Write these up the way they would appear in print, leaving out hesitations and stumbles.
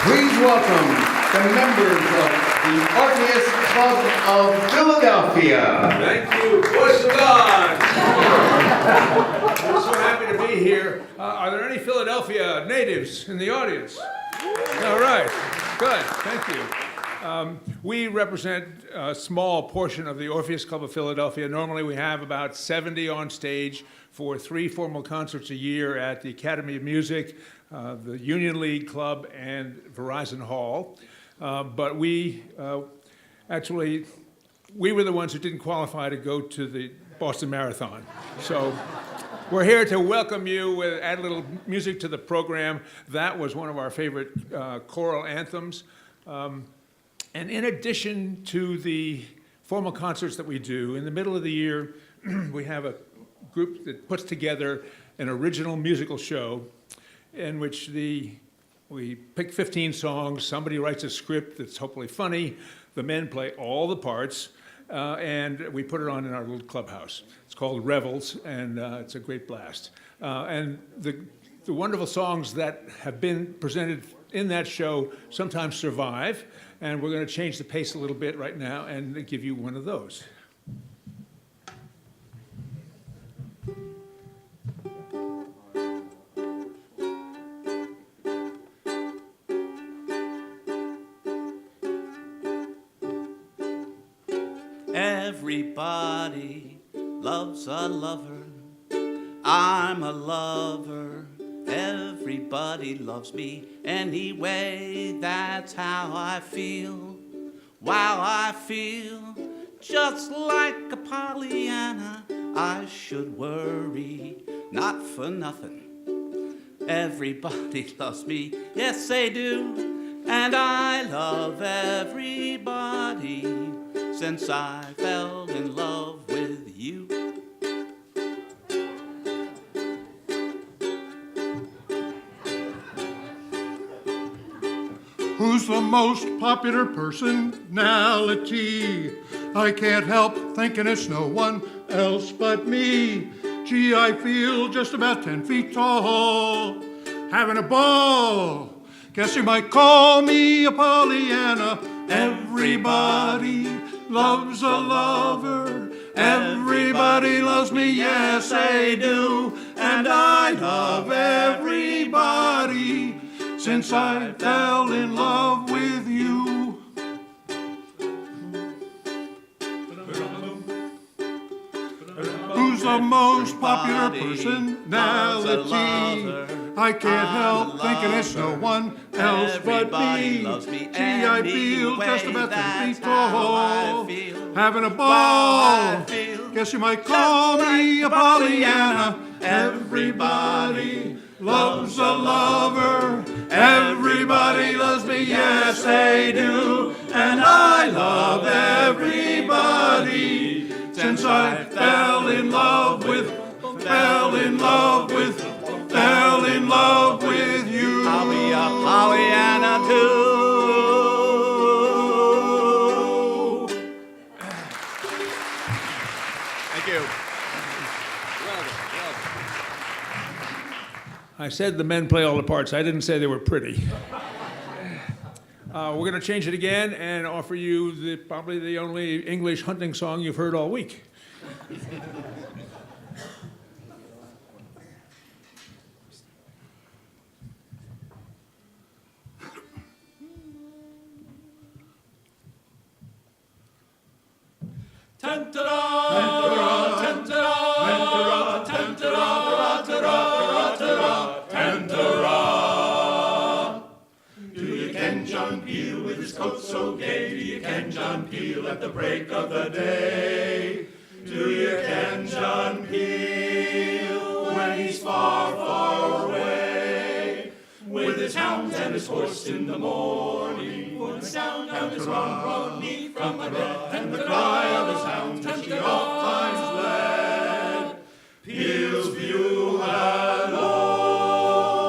Please welcome the members of the Orpheus Club of Philadelphia. Thank you. Voice of God. I'm so happy to be here. Are there any Philadelphia natives in the audience? All right. Good. Thank you. We represent a small portion of the Orpheus Club of Philadelphia. Normally we have about 70 on stage for 3 formal concerts a year at the Academy of Music, the Union League Club, and Verizon Hall. But we were the ones who didn't qualify to go to the Boston Marathon. So we're here to welcome you, add a little music to the program. That was one of our favorite choral anthems. And in addition to the formal concerts that we do, in the middle of the year, we have a group that puts together an original musical show in which we pick 15 songs, somebody writes a script that's hopefully funny, the men play all the parts, and we put it on in our little clubhouse. It's called Revels, and it's a great blast. And the wonderful songs that have been presented in that show sometimes survive, and we're going to change the pace a little bit right now and give you one of those. Everybody loves a lover. I'm a lover. Everybody loves me anyway. That's how I feel. Wow, I feel just like a Pollyanna. I should worry, not for nothing. Everybody loves me, yes they do. And I love everybody since I fell in love with you. Who's the most popular personality? I can't help thinking it's no one else but me. Gee, I feel just about 10 feet tall, having a ball. Guess you might call me a Pollyanna. Everybody loves a lover. Everybody loves me, yes they do. And I love everybody since I fell in love with you. Who's the most popular personality? I can't help thinking it's no one else but me. Gee, I feel just about 10 feet tall, having a ball. Guess you might call me a Pollyanna. Everybody loves a lover. Everybody loves me, yes they do. And I love everybody since I fell in love with you. I'll be a Pollyanna too. Thank you. I said the men play all the parts. I didn't say they were pretty. We're going to change it again and offer you probably the only English hunting song you've heard all week. Do you ken John Peel with his coat so gay? Do you ken John Peel at the break of the day? Do you ken John Peel when he's far, far away? With his hounds and his horse in the morning, for the sound of his run brought me from my bed, and the cry of his hounds which he oft times led. Peel's bugle had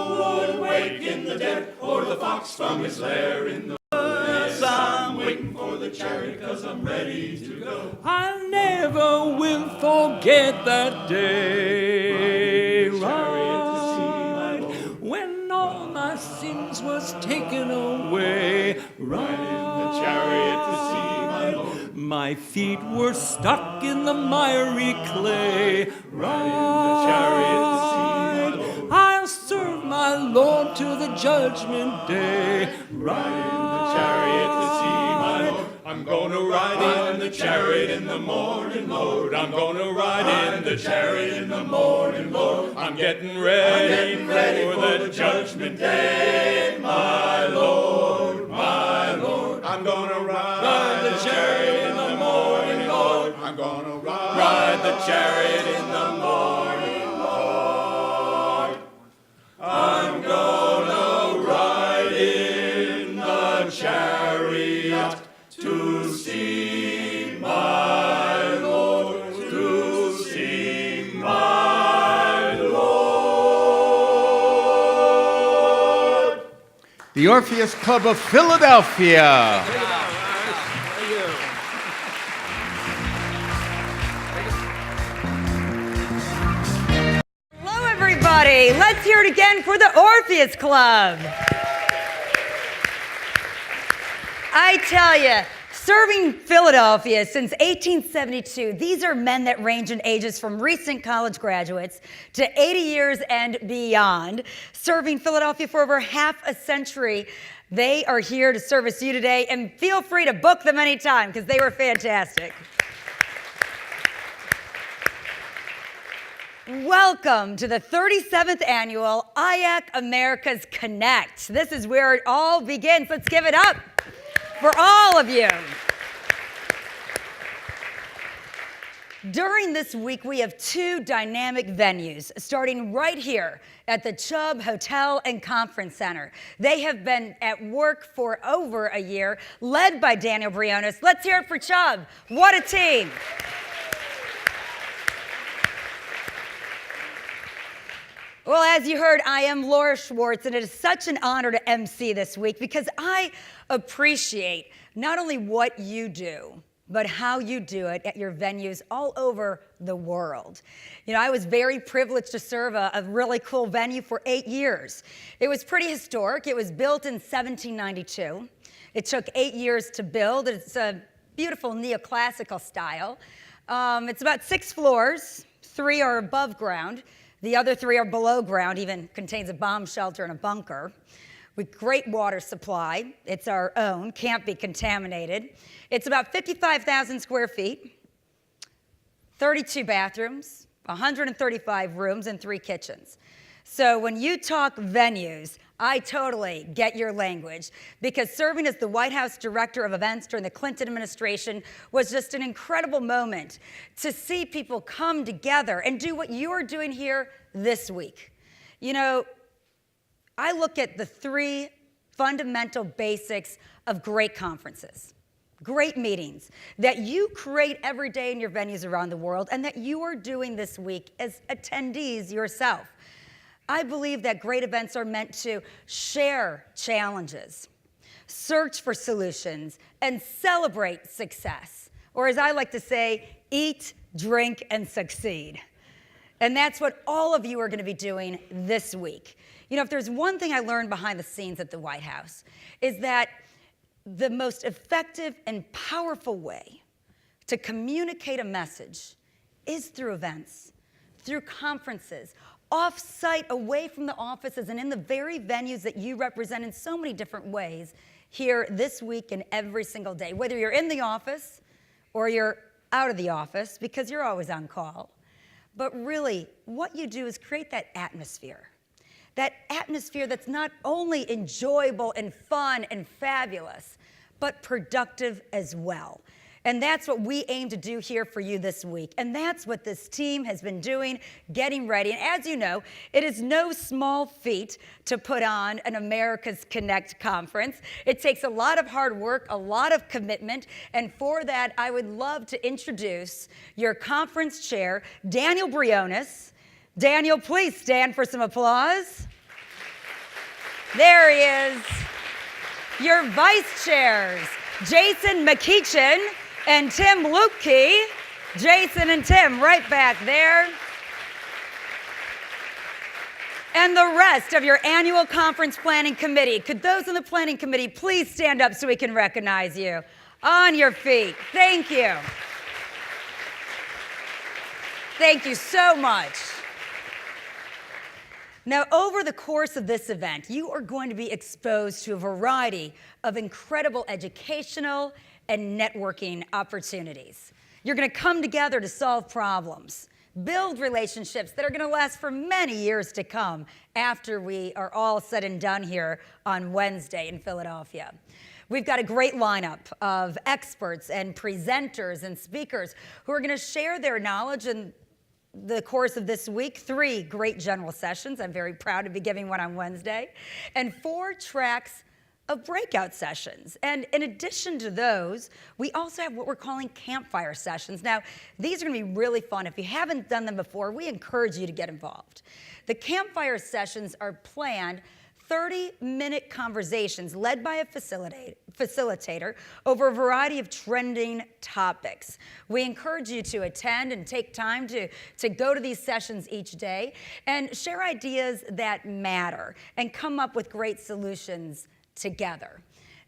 would wake in the dead, or the fox from his lair in the woods. I'm waiting for the chariot 'cause I'm ready to go. I never will forget that day, right, when all my sins was taken away. Ride in the chariot to see my Lord. My feet were stuck in the miry clay. Ride in the chariot to see my Lord. I'll serve my Lord to the judgment day. Ride in the chariot to see my Lord. I'm gonna ride in the chariot in the morning, Lord. I'm gonna ride in the chariot in the morning, Lord. I'm getting ready for the judgment day, my Lord, my Lord. I'm gonna ride the chariot in the morning, Lord. I'm gonna ride the chariot in the morning, Lord. I'm gonna ride in the chariot to see my Lord, to see my Lord. The Orpheus Club of Philadelphia. Hello, everybody. Let's hear it again for the Orpheus Club. I tell you, serving Philadelphia since 1872, these are men that range in ages from recent college graduates to 80 years and beyond. Serving Philadelphia for over half a century, they are here to service you today, and feel free to book them anytime because they were fantastic. Welcome to the 37th annual IACC-Americas Connect. This is where it all begins. Let's give it up for all of you. During this week, we have two dynamic venues, starting right here at the Chubb Hotel and Conference Center. They have been at work for over a year, led by Daniel Briones. Let's hear it for Chubb. What a team. Well, as you heard, I am Laura Schwartz, and it is such an honor to MC this week because I appreciate not only what you do, but how you do it at your venues all over the world. You know, I was very privileged to serve a really cool venue for 8 years. It was pretty historic. It was built in 1792. It took 8 years to build. It's a beautiful neoclassical style. It's about 6 floors. 3 are above ground. The other 3 are below ground, even contains a bomb shelter and a bunker. With great water supply. It's our own, can't be contaminated. It's about 55,000 square feet, 32 bathrooms, 135 rooms, and 3 kitchens. So when you talk venues, I totally get your language, because serving as the White House Director of Events during the Clinton administration was just an incredible moment to see people come together and do what you're doing here this week. You know, I look at the 3 fundamental basics of great conferences, great meetings that you create every day in your venues around the world and that you are doing this week as attendees yourself. I believe that great events are meant to share challenges, search for solutions, and celebrate success. Or as I like to say, eat, drink, and succeed. And that's what all of you are going to be doing this week. You know, if there's one thing I learned behind the scenes at the White House, is that the most effective and powerful way to communicate a message is through events, through conferences, off-site, away from the offices, and in the very venues that you represent in so many different ways here this week and every single day, whether you're in the office or you're out of the office, because you're always on call. But really, what you do is create that atmosphere that's not only enjoyable and fun and fabulous, but productive as well. And that's what we aim to do here for you this week. And that's what this team has been doing, getting ready. And as you know, it is no small feat to put on an America's Connect conference. It takes a lot of hard work, a lot of commitment. And for that, I would love to introduce your conference chair, Daniel Briones. Daniel, please stand for some applause. There he is. Your vice chairs, Jason McKeechin and Tim Lukey. Jason and Tim, right back there. and the rest of your annual conference planning committee. Could those on the planning committee please stand up so we can recognize you? On your feet. Thank you. Thank you so much. Now, over the course of this event, you are going to be exposed to a variety of incredible educational and networking opportunities. You're going to come together to solve problems, build relationships that are going to last for many years to come after we are all said and done here on Wednesday in Philadelphia. We've got a great lineup of experts and presenters and speakers who are going to share their knowledge in the course of this week. 3 great general sessions. I'm very proud to be giving one on Wednesday. And 4 tracks of breakout sessions. And in addition to those, we also have what we're calling campfire sessions. Now, these are going to be really fun. If you haven't done them before, we encourage you to get involved. The campfire sessions are planned 30-minute conversations led by a facilitator over a variety of trending topics. We encourage you to attend and take time to go to these sessions each day and share ideas that matter and come up with great solutions together.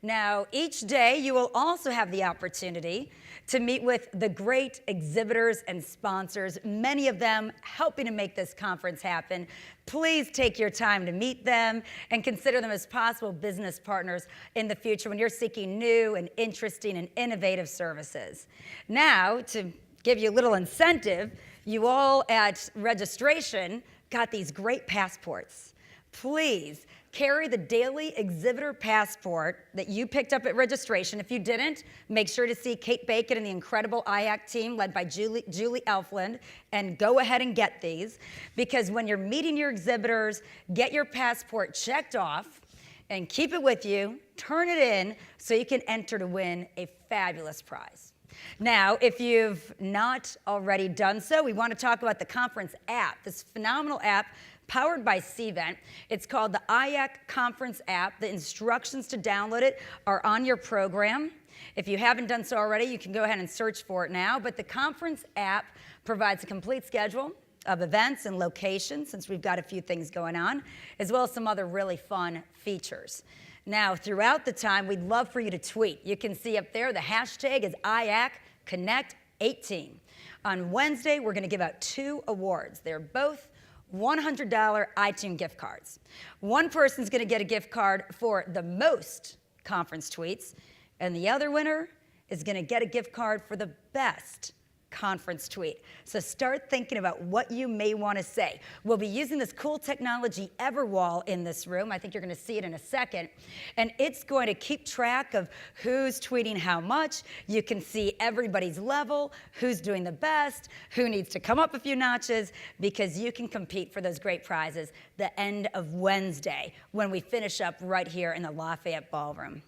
Now, each day you will also have the opportunity to meet with the great exhibitors and sponsors, many of them helping to make this conference happen. Please take your time to meet them and consider them as possible business partners in the future when you're seeking new and interesting and innovative services. Now, to give you a little incentive, you all at registration got these great passports. Please carry the daily exhibitor passport that you picked up at registration. If you didn't, make sure to see Kate Bacon and the incredible IAC team led by Julie Elfland, and go ahead and get these, because when you're meeting your exhibitors, get your passport checked off and keep it with you, turn it in so you can enter to win a fabulous prize. Now, if you've not already done so, we want to talk about the conference app, this phenomenal app powered by CVent. It's called the IAC Conference app. The instructions to download it are on your program. If you haven't done so already, you can go ahead and search for it now. But the conference app provides a complete schedule of events and locations, since we've got a few things going on, as well as some other really fun features. Now, throughout the time, we'd love for you to tweet. You can see up there the hashtag is IACConnect18. On Wednesday, we're going to give out 2 awards. They're both $100 iTunes gift cards. One person's going to get a gift card for the most conference tweets, and the other winner is going to get a gift card for the best conference tweet. So start thinking about what you may want to say. We'll be using this cool technology Everwall in this room. I think you're going to see it in a second. And it's going to keep track of who's tweeting how much. You can see everybody's level, who's doing the best, who needs to come up a few notches, because you can compete for those great prizes the end of Wednesday when we finish up right here in the Lafayette Ballroom.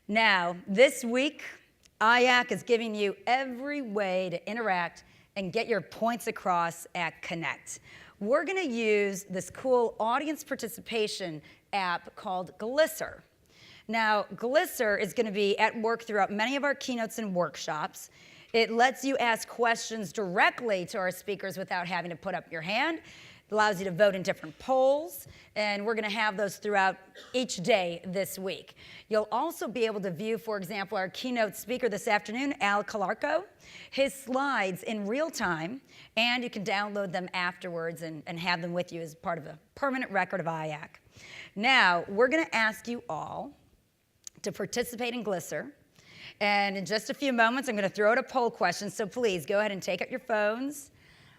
Now, this week, IAC is giving you every way to interact and get your points across at Connect. We're going to use this cool audience participation app called Glisser. Now, Glisser is going to be at work throughout many of our keynotes and workshops. It lets you ask questions directly to our speakers without having to put up your hand. It allows you to vote in different polls, and we're going to have those throughout each day this week. You'll also be able to view, for example, our keynote speaker this afternoon, Al Calarco, his slides in real time, and you can download them afterwards and have them with you as part of a permanent record of IAC. Now, we're going to ask you all to participate in Glisser, and in just a few moments, I'm going to throw out a poll question, so please go ahead and take out your phones.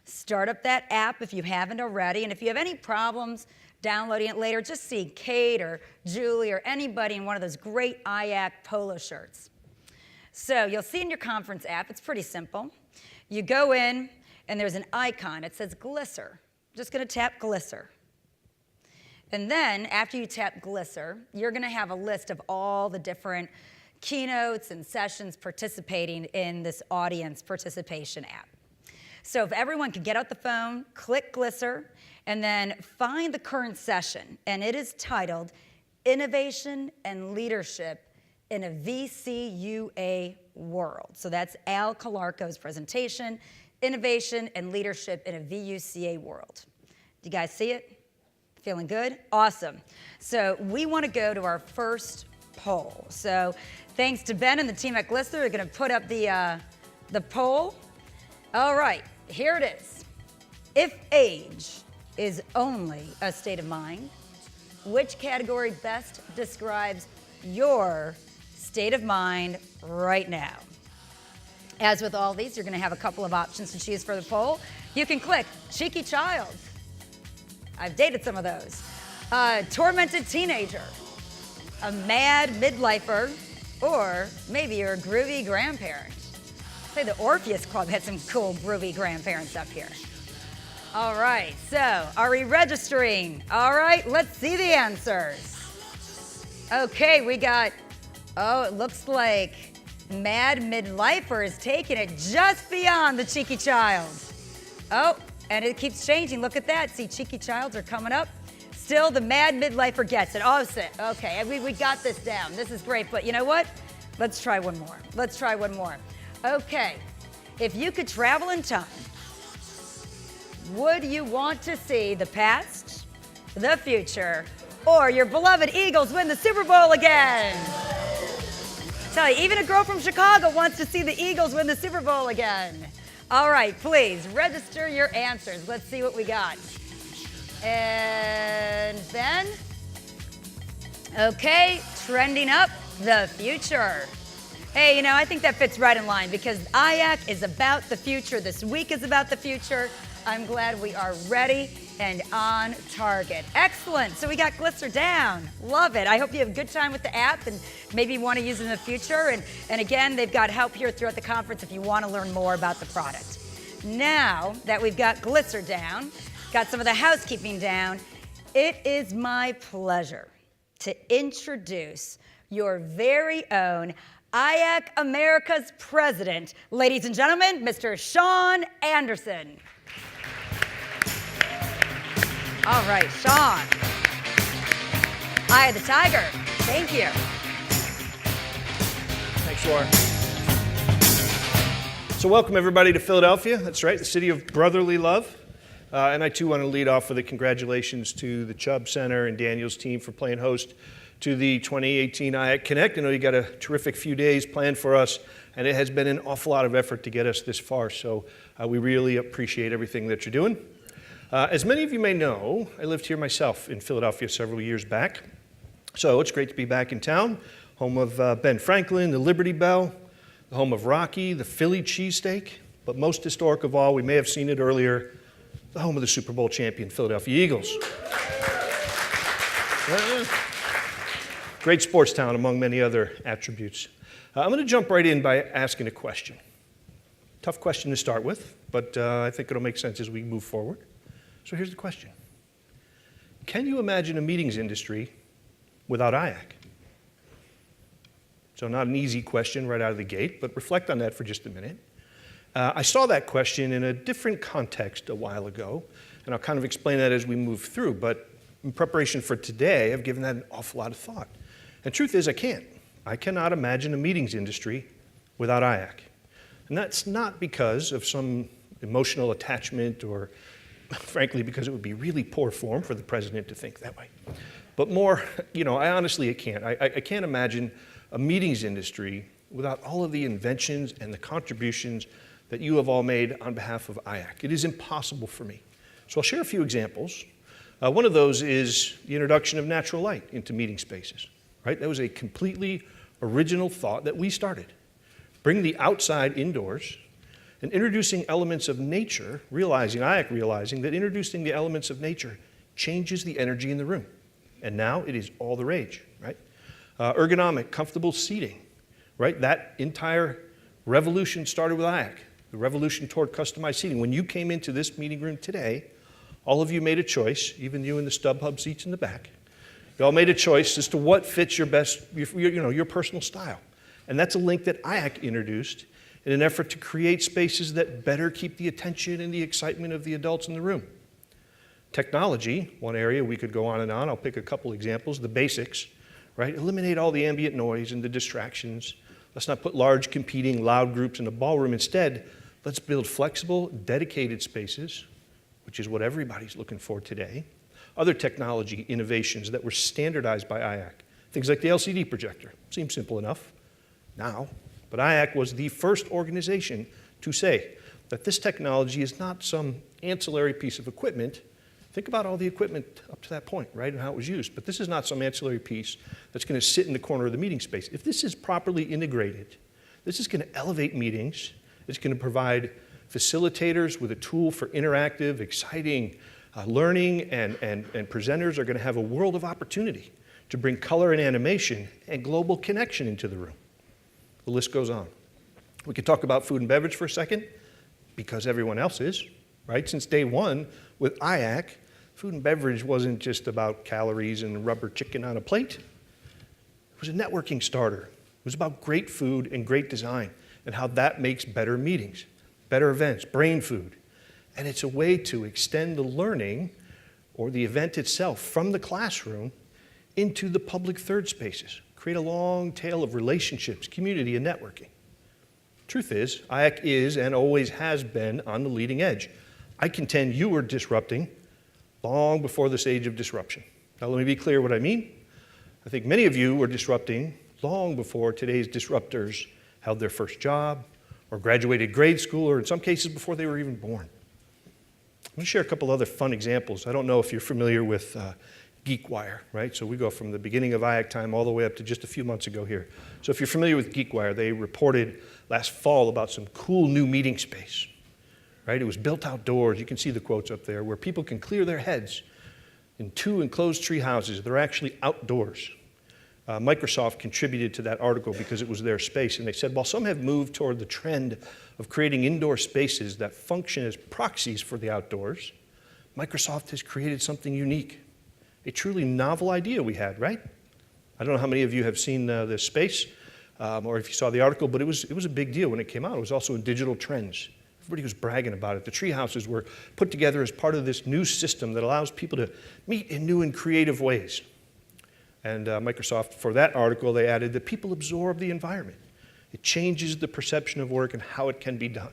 Start up that app if you haven't already, and if you have any problems downloading it later, just see Kate or Julie or anybody in one of those great IAC polo shirts. So you'll see in your conference app, it's pretty simple. You go in, and there's an icon. It says Glisser. I'm just going to tap Glisser. And then after you tap Glisser, you're going to have a list of all the different keynotes and sessions participating in this audience participation app. So if everyone could get out the phone, click Glisser, and then find the current session. And it is titled Innovation and Leadership in a VCUA World. So that's Al Calarco's presentation, Innovation and Leadership in a VUCA World. Do you guys see it? If Feeling good? Awesome. So we want to go to our first poll. So thanks to Ben and the team at Glister, they're going to put up the poll. All right, here it is. If age is only a state of mind, which category best describes your state of mind right now? As with all these, you're going to have a couple of options to choose for the poll. You can click cheeky child. I've dated some of those. Tormented teenager, a mad midlifer, or maybe you're a groovy grandparent. Say the Orpheus Club had some cool groovy grandparents up here. All right, so are we registering? All right, let's see the answers. Okay, we got, it looks like mad midlifer is taking it just beyond the cheeky child. Oh, and it keeps changing. Look at that. See, cheeky childs are coming up. Still, the mad midlifer gets it. Oh, okay, we got this down. This is great, but you know what? Let's try one more. Let's try one more. Okay, if you could travel in time, would you want to see the past, the future, or your beloved Eagles win the Super Bowl again? Tell you, even a girl from Chicago wants to see the Eagles win the Super Bowl again. All right, please register your answers. Let's see what we got. And Ben? Okay, trending up, the future. Hey, I think that fits right in line because IAC is about the future. This week is about the future. I'm glad we are ready and on target. Excellent. So we got Glister down. Love it. I hope you have a good time with the app and maybe want to use it in the future. And again, they've got help here throughout the conference if you want to learn more about the product. Now that we've got Glister down, got some of the housekeeping down, it is my pleasure to introduce your very own IACC-Americas president, ladies and gentlemen, Mr. Sean Anderson. All right, Sean. Eye of the tiger. Thank you. Thanks, Laura. So welcome, everybody, to Philadelphia. That's right, the city of brotherly love. And I, too, want to lead off with a congratulations to the Chubb Center and Daniel's team for playing host to the 2018 IACC Connect. I know you got a terrific few days planned for us, and it has been an awful lot of effort to get us this far. So we really appreciate everything that you're doing. As many of you may know, I lived here myself in Philadelphia several years back. So it's great to be back in town, home of Ben Franklin, the Liberty Bell, the home of Rocky, the Philly cheesesteak, but most historic of all, we may have seen it earlier, the home of the Super Bowl champion Philadelphia Eagles. Great sports town, among many other attributes. I'm going to jump right in by asking a question. Tough question to start with, but I think it'll make sense as we move forward. So here's the question. Can you imagine a meetings industry without IACC? So not an easy question right out of the gate, but reflect on that for just a minute. I saw that question in a different context a while ago, and I'll kind of explain that as we move through, but in preparation for today, I've given that an awful lot of thought. And truth is, I can't. I cannot imagine a meetings industry without IACC. And that's not because of some emotional attachment or, frankly, because it would be really poor form for the president to think that way. But more, I honestly can't. I can't imagine a meetings industry without all of the inventions and the contributions that you have all made on behalf of IACC. It is impossible for me. So I'll share a few examples. One of those is the introduction of natural light into meeting spaces, right? That was a completely original thought that we started. Bring the outside indoors and introducing elements of nature, IACC realizing that introducing the elements of nature changes the energy in the room. And now it is all the rage, right? Ergonomic, comfortable seating, right? That entire revolution started with IACC, the revolution toward customized seating. When you came into this meeting room today, all of you made a choice, even you in the StubHub seats in the back. You all made a choice as to what fits your best, your personal style. And that's a link that IACC introduced in an effort to create spaces that better keep the attention and the excitement of the adults in the room. Technology, one area we could go on and on. I'll pick a couple examples. The basics, right? Eliminate all the ambient noise and the distractions. Let's not put large competing loud groups in a ballroom. Instead, let's build flexible, dedicated spaces, which is what everybody's looking for today. other technology innovations that were standardized by IAC. Things like the LCD projector. Seems simple enough now, but IAC was the first organization to say that this technology is not some ancillary piece of equipment. Think about all the equipment up to that point, right, and how it was used. But this is not some ancillary piece that's going to sit in the corner of the meeting space. If this is properly integrated, this is going to elevate meetings. It's going to provide facilitators with a tool for interactive, exciting learning, and presenters are going to have a world of opportunity to bring color and animation and global connection into the room. The list goes on. We could talk about food and beverage for a second, because everyone else is, right? Since day one with IAC, food and beverage wasn't just about calories and rubber chicken on a plate. It was a networking starter. It was about great food and great design and how that makes better meetings, better events, brain food. And it's a way to extend the learning or the event itself from the classroom into the public third spaces, create a long tail of relationships, community, and networking. Truth is, IAC is and always has been on the leading edge. I contend you were disrupting long before this age of disruption. Now let me be clear what I mean. I think many of you were disrupting long before today's disruptors held their first job or graduated grade school, or in some cases before they were even born. I'm going to share a couple other fun examples. I don't know if you're familiar with GeekWire, right? So we go from the beginning of IAC time all the way up to just a few months ago here. So if you're familiar with GeekWire, they reported last fall about some cool new meeting space, right? It was built outdoors. You can see the quotes up there, where people can clear their heads in 2 enclosed tree houses. They're actually outdoors. Microsoft contributed to that article because it was their space, and they said, while some have moved toward the trend of creating indoor spaces that function as proxies for the outdoors, Microsoft has created something unique, a truly novel idea we had, right? I don't know how many of you have seen this space or if you saw the article, but it was a big deal when it came out. It was also in digital trends. Everybody was bragging about it. The tree houses were put together as part of this new system that allows people to meet in new and creative ways. And Microsoft, for that article, they added that people absorb the environment. It changes the perception of work and how it can be done.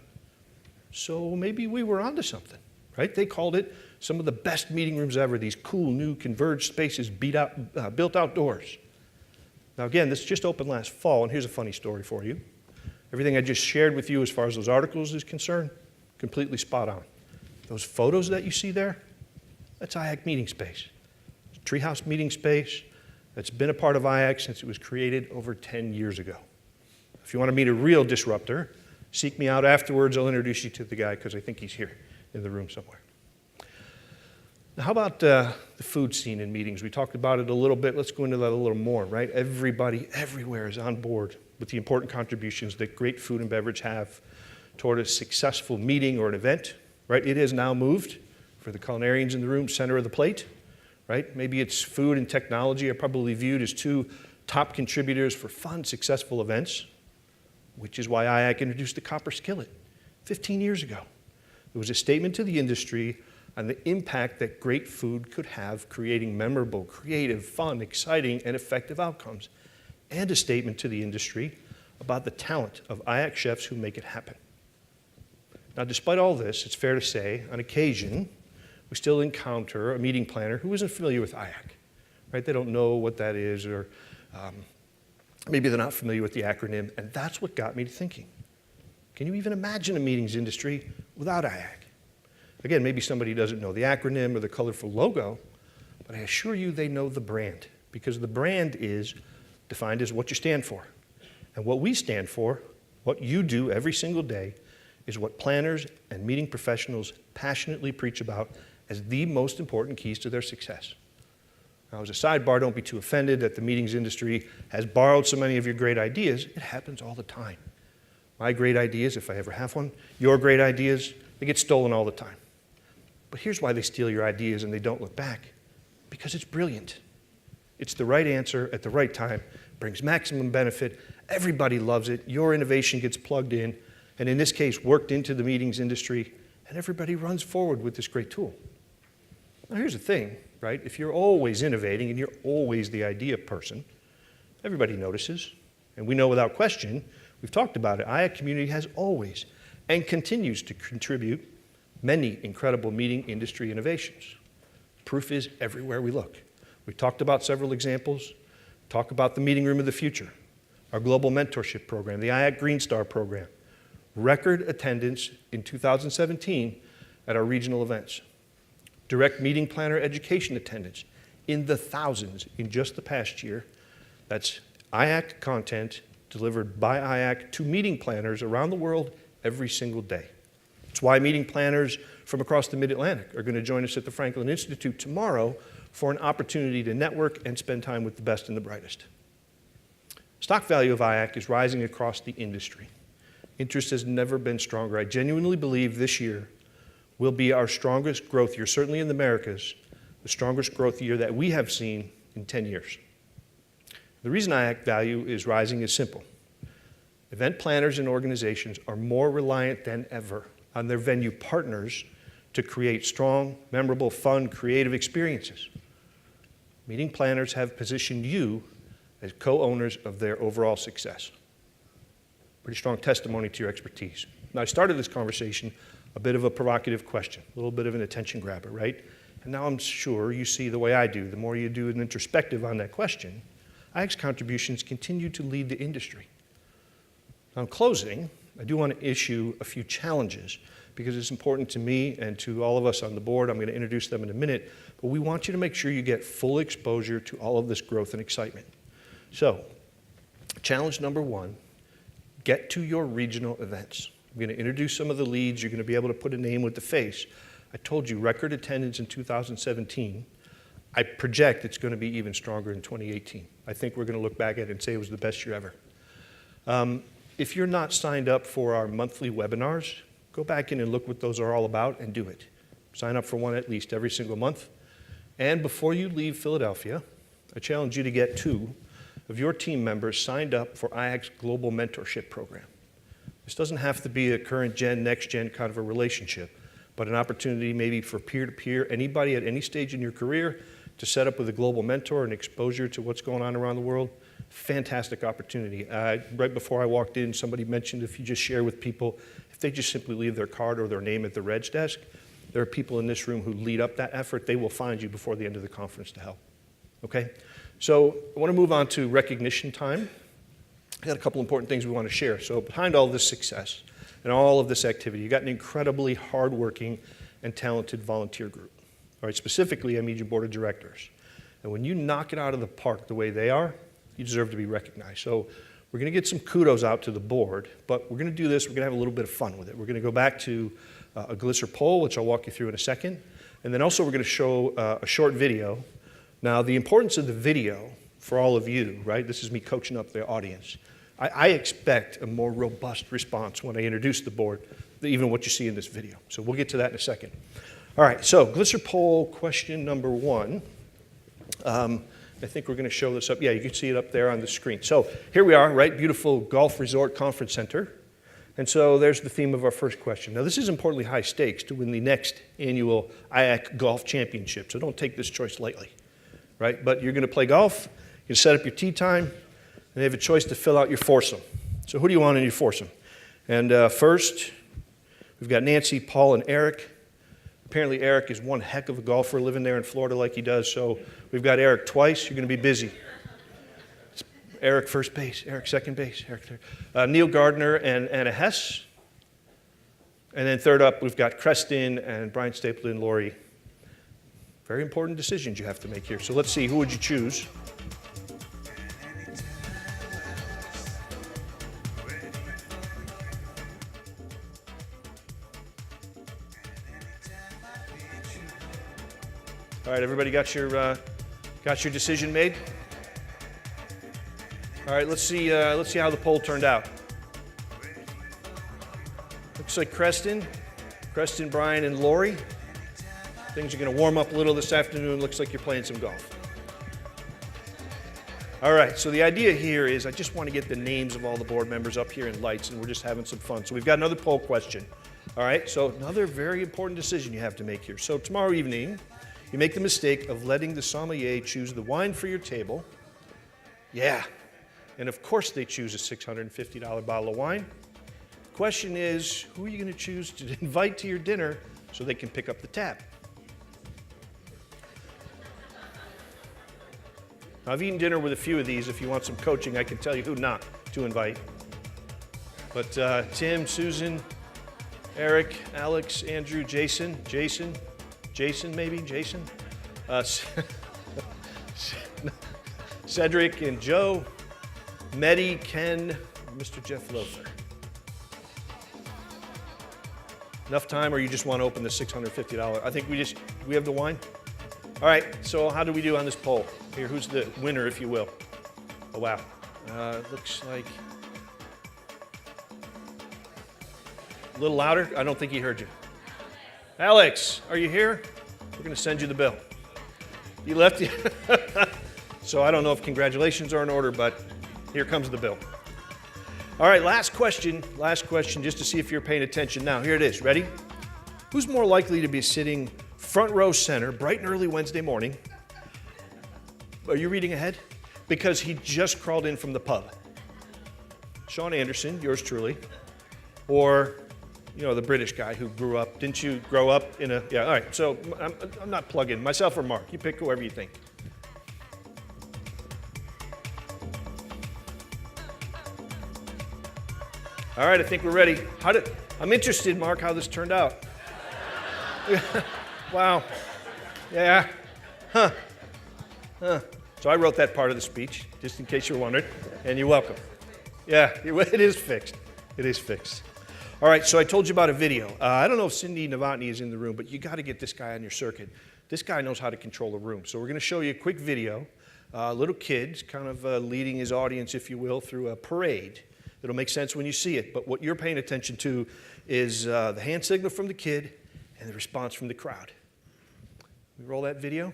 So maybe we were onto something, right? They called it some of the best meeting rooms ever, these cool new converged spaces built outdoors. Now again, this just opened last fall, and here's a funny story for you. Everything I just shared with you as far as those articles is concerned, completely spot on. Those photos that you see there, that's IAC meeting space. Treehouse meeting space that's been a part of IAC since it was created over 10 years ago. If you want to meet a real disruptor, seek me out afterwards. I'll introduce you to the guy because I think he's here in the room somewhere. Now, how about the food scene in meetings? We talked about it a little bit. Let's go into that a little more, right? Everybody, everywhere is on board with the important contributions that great food and beverage have toward a successful meeting or an event, right? It has now moved, for the culinarians in the room, center of the plate, right? Maybe it's food and technology are probably viewed as 2 top contributors for fun, successful events, which is why IAC introduced the copper skillet 15 years ago. It was a statement to the industry on the impact that great food could have, creating memorable, creative, fun, exciting, and effective outcomes, and a statement to the industry about the talent of IAC chefs who make it happen. Now, despite all this, it's fair to say, on occasion, we still encounter a meeting planner who isn't familiar with IAC, right? They don't know what that is, or maybe they're not familiar with the acronym, and that's what got me to thinking. Can you even imagine a meetings industry without IAC? Again, maybe somebody doesn't know the acronym or the colorful logo, but I assure you they know the brand, because the brand is defined as what you stand for. And what we stand for, what you do every single day, is what planners and meeting professionals passionately preach about as the most important keys to their success. Now, as a sidebar, don't be too offended that the meetings industry has borrowed so many of your great ideas. It happens all the time. My great ideas, if I ever have one, your great ideas, they get stolen all the time. But here's why they steal your ideas and they don't look back. Because it's brilliant. It's the right answer at the right time, brings maximum benefit, everybody loves it, your innovation gets plugged in, and in this case, worked into the meetings industry, and everybody runs forward with this great tool. Now here's the thing, right? If you're always innovating and you're always the idea person, everybody notices. And we know without question, we've talked about it, IAC community has always and continues to contribute many incredible meeting industry innovations. Proof is everywhere we look. We talked about several examples. Talk about the meeting room of the future, our global mentorship program, the IAC Green Star program. Record attendance in 2017 at our regional events. Direct meeting planner education attendance in the thousands in just the past year. That's IAC content delivered by IAC to meeting planners around the world every single day. It's why meeting planners from across the Mid-Atlantic are going to join us at the Franklin Institute tomorrow for an opportunity to network and spend time with the best and the brightest. Stock value of IAC is rising across the industry. Interest has never been stronger. I genuinely believe this year will be our strongest growth year, certainly in the Americas, the strongest growth year that we have seen in 10 years. The reason IAC value is rising is simple. Event planners and organizations are more reliant than ever on their venue partners to create strong, memorable, fun, creative experiences. Meeting planners have positioned you as co-owners of their overall success. Pretty strong testimony to your expertise. Now, I started this conversation a bit of a provocative question, a little bit of an attention grabber, right? And now I'm sure you see the way I do. The more you do an introspective on that question, IAC's contributions continue to lead the industry. Now, in closing, I do want to issue a few challenges because it's important to me and to all of us on the board. I'm going to introduce them in a minute, but we want you to make sure you get full exposure to all of this growth and excitement. So, challenge number one, get to your regional events. I'm going to introduce some of the leads. You're going to be able to put a name with the face. I told you, record attendance in 2017. I project it's going to be even stronger in 2018. I think we're going to look back at it and say it was the best year ever. If you're not signed up for our monthly webinars, go back in and look what those are all about and do it. Sign up for one at least every single month. And before you leave Philadelphia, I challenge you to get 2 of your team members signed up for IAC's Global Mentorship Program. This doesn't have to be a current gen, next gen kind of a relationship, but an opportunity maybe for peer-to-peer, anybody at any stage in your career to set up with a global mentor and exposure to what's going on around the world. Fantastic opportunity. Right before I walked in, somebody mentioned if you just share with people, if they just simply leave their card or their name at the reg desk, there are people in this room who lead up that effort. They will find you before the end of the conference to help. Okay? So I want to move on to recognition time. I got a couple important things we want to share. So behind all this success and all of this activity, you got an incredibly hardworking and talented volunteer group. All right, specifically, I mean your board of directors. And when you knock it out of the park the way they are, you deserve to be recognized. So we're going to get some kudos out to the board, but we're going to do this, we're going to have a little bit of fun with it. We're going to go back to a Glisser poll, which I'll walk you through in a second. And then also we're going to show a short video. Now, the importance of the video for all of you, right? This is me coaching up the audience. I expect a more robust response when I introduce the board than even what you see in this video. So we'll get to that in a second. All right, so Glisser poll question number 1. I think we're going to show this up. Yeah, you can see it up there on the screen. So here we are, right? Beautiful Golf Resort Conference Center. And so there's the theme of our first question. Now, this is importantly high stakes to win the next annual IAC Golf Championship, so don't take this choice lightly, right? But you're going to play golf, you can set up your tee time, and you have a choice to fill out your foursome. So who do you want in your foursome? And first, we've got Nancy, Paul, and Eric. Apparently, Eric is one heck of a golfer living there in Florida like he does, so we've got Eric twice. You're going to be busy. It's Eric first base, Eric second base, Eric third. Neil Gardner and Anna Hess. And then third up, we've got Creston and Brian Stapleton and Lori. Very important decisions you have to make here. So let's see, who would you choose? All right, everybody got your decision made? All right, let's see how the poll turned out. Looks like Creston, Brian, and Lori. Things are going to warm up a little this afternoon. Looks like you're playing some golf. All right, so the idea here is I just want to get the names of all the board members up here in lights, and we're just having some fun. So we've got another poll question. All right, so another very important decision you have to make here. So tomorrow evening, you make the mistake of letting the sommelier choose the wine for your table. Yeah, and of course they choose a $650 bottle of wine. The question is, who are you going to choose to invite to your dinner so they can pick up the tab? Now, I've eaten dinner with a few of these. If you want some coaching, I can tell you who not to invite. But Tim, Susan, Eric, Alex, Andrew, Jason, maybe, Jason? Cedric and Joe, Medi, Ken, Mr. Jeff Loeffler. Enough time, or you just want to open the $650? I think we have the wine? All right, so how do we do on this poll? Here, who's the winner, if you will? Oh, wow. Looks like a little louder. I don't think he heard you. Alex, are you here? We're going to send you the bill. You left it. So I don't know if congratulations are in order, but here comes the bill. All right, last question, just to see if you're paying attention. Now, here it is. Ready? Who's more likely to be sitting front row center, bright and early Wednesday morning? Are you reading ahead? Because he just crawled in from the pub. Sean Anderson, yours truly, or the British guy who grew up. Didn't you grow up in a? Yeah. All right. So I'm not plugging myself or Mark. You pick whoever you think. All right, I think we're ready. I'm interested, Mark, how this turned out. Wow. Yeah. Huh. So I wrote that part of the speech, just in case you're wondering, and you're welcome. Yeah, it is fixed. It is fixed. All right, so I told you about a video. I don't know if Cindy Novotny is in the room, but you got to get this guy on your circuit. This guy knows how to control a room. So we're going to show you a quick video. Little kid, kind of leading his audience, if you will, through a parade. It'll make sense when you see it, but what you're paying attention to is the hand signal from the kid and the response from the crowd. We roll that video.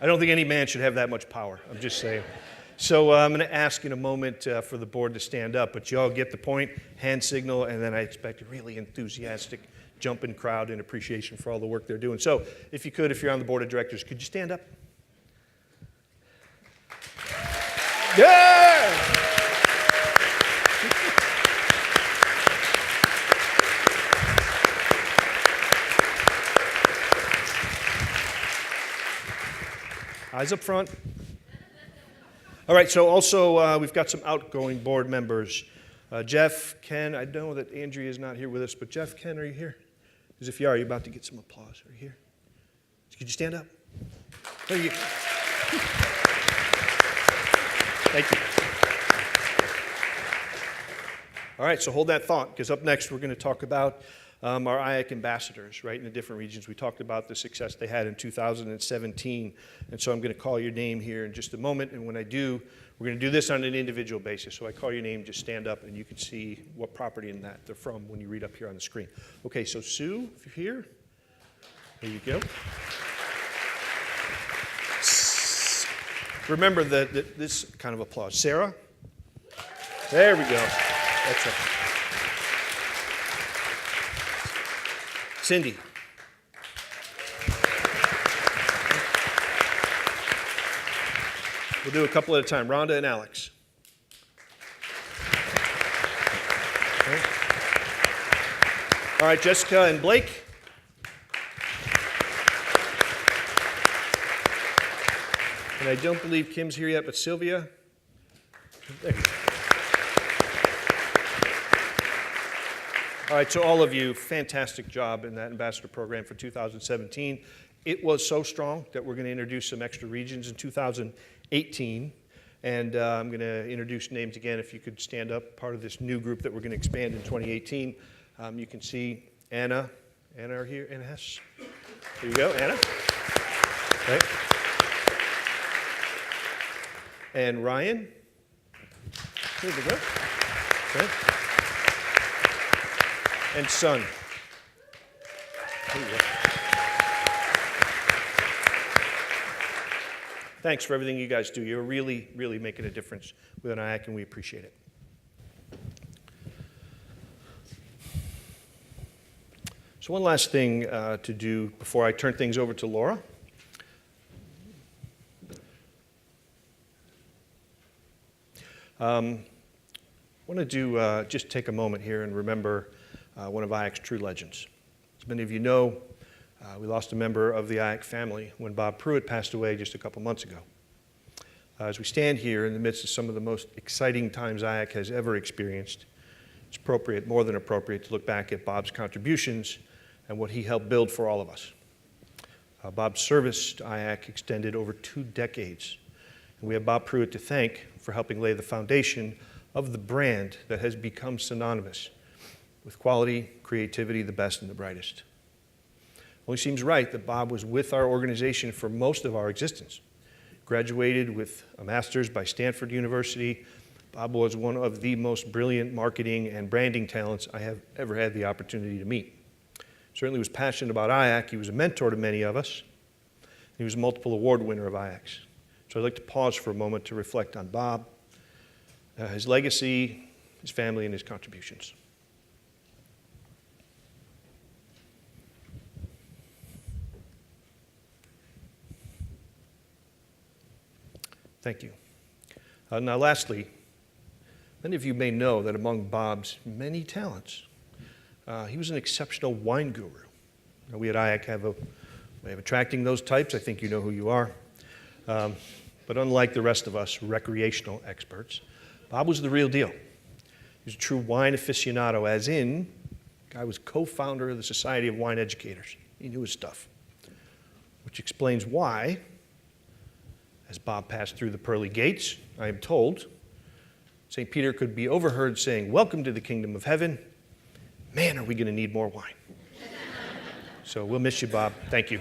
I don't think any man should have that much power. I'm just saying. So I'm going to ask in a moment for the board to stand up, but you all get the point, hand signal, and then I expect a really enthusiastic jumping crowd in appreciation for all the work they're doing. So if you're on the board of directors, could you stand up? Yeah! Eyes up front. All right, so also we've got some outgoing board members. Jeff, Ken, I know that Andrea is not here with us, but Jeff, Ken, are you here? Because if you are, you're about to get some applause. Are you here? Could you stand up? There you go. Thank you. All right, so hold that thought, because up next we're going to talk about our IAC ambassadors, right, in the different regions. We talked about the success they had in 2017, and so I'm going to call your name here in just a moment, and when I do, we're going to do this on an individual basis. So I call your name, just stand up, and you can see what property in that they're from when you read up here on the screen. Okay, so Sue, if you're here, there you go. Remember this kind of applause. Sarah? There we go. That's it. Cindy. We'll do a couple at a time. Rhonda and Alex. Okay. All right, Jessica and Blake. And I don't believe Kim's here yet, but Sylvia. There. All right, so all of you, fantastic job in that ambassador program for 2017. It was so strong that we're going to introduce some extra regions in 2018. And I'm going to introduce names again. If you could stand up, part of this new group that we're going to expand in 2018. You can see Anna. Anna are here. Anna Hess. Here you go, Anna. Okay. And Ryan. Here we go. Okay. And Son. There you go. Thanks for everything you guys do. You're really, really making a difference with an IAC, and we appreciate it. So one last thing to do before I turn things over to Laura. I want to just take a moment here and remember one of IACC's true legends. As many of you know, we lost a member of the IACC family when Bob Pruitt passed away just a couple months ago. As we stand here in the midst of some of the most exciting times IACC has ever experienced, it's appropriate, more than appropriate, to look back at Bob's contributions and what he helped build for all of us. Bob's service to IACC extended over 2 decades, and we have Bob Pruitt to thank for helping lay the foundation of the brand that has become synonymous with quality, creativity, the best and the brightest. It only seems right that Bob was with our organization for most of our existence. Graduated with a master's by Stanford University, Bob was one of the most brilliant marketing and branding talents I have ever had the opportunity to meet. Certainly was passionate about IACC. He was a mentor to many of us. He was a multiple award winner of IACC. So I'd like to pause for a moment to reflect on Bob, his legacy, his family, and his contributions. Thank you. Now lastly, many of you may know that among Bob's many talents, he was an exceptional wine guru. Now, we at IACC have a way of attracting those types. I think you know who you are. But unlike the rest of us recreational experts, Bob was the real deal. He was a true wine aficionado, as in, the guy was co-founder of the Society of Wine Educators. He knew his stuff, which explains why, as Bob passed through the pearly gates, I am told, St. Peter could be overheard saying, "Welcome to the kingdom of heaven. Man, are we going to need more wine." So we'll miss you, Bob. Thank you.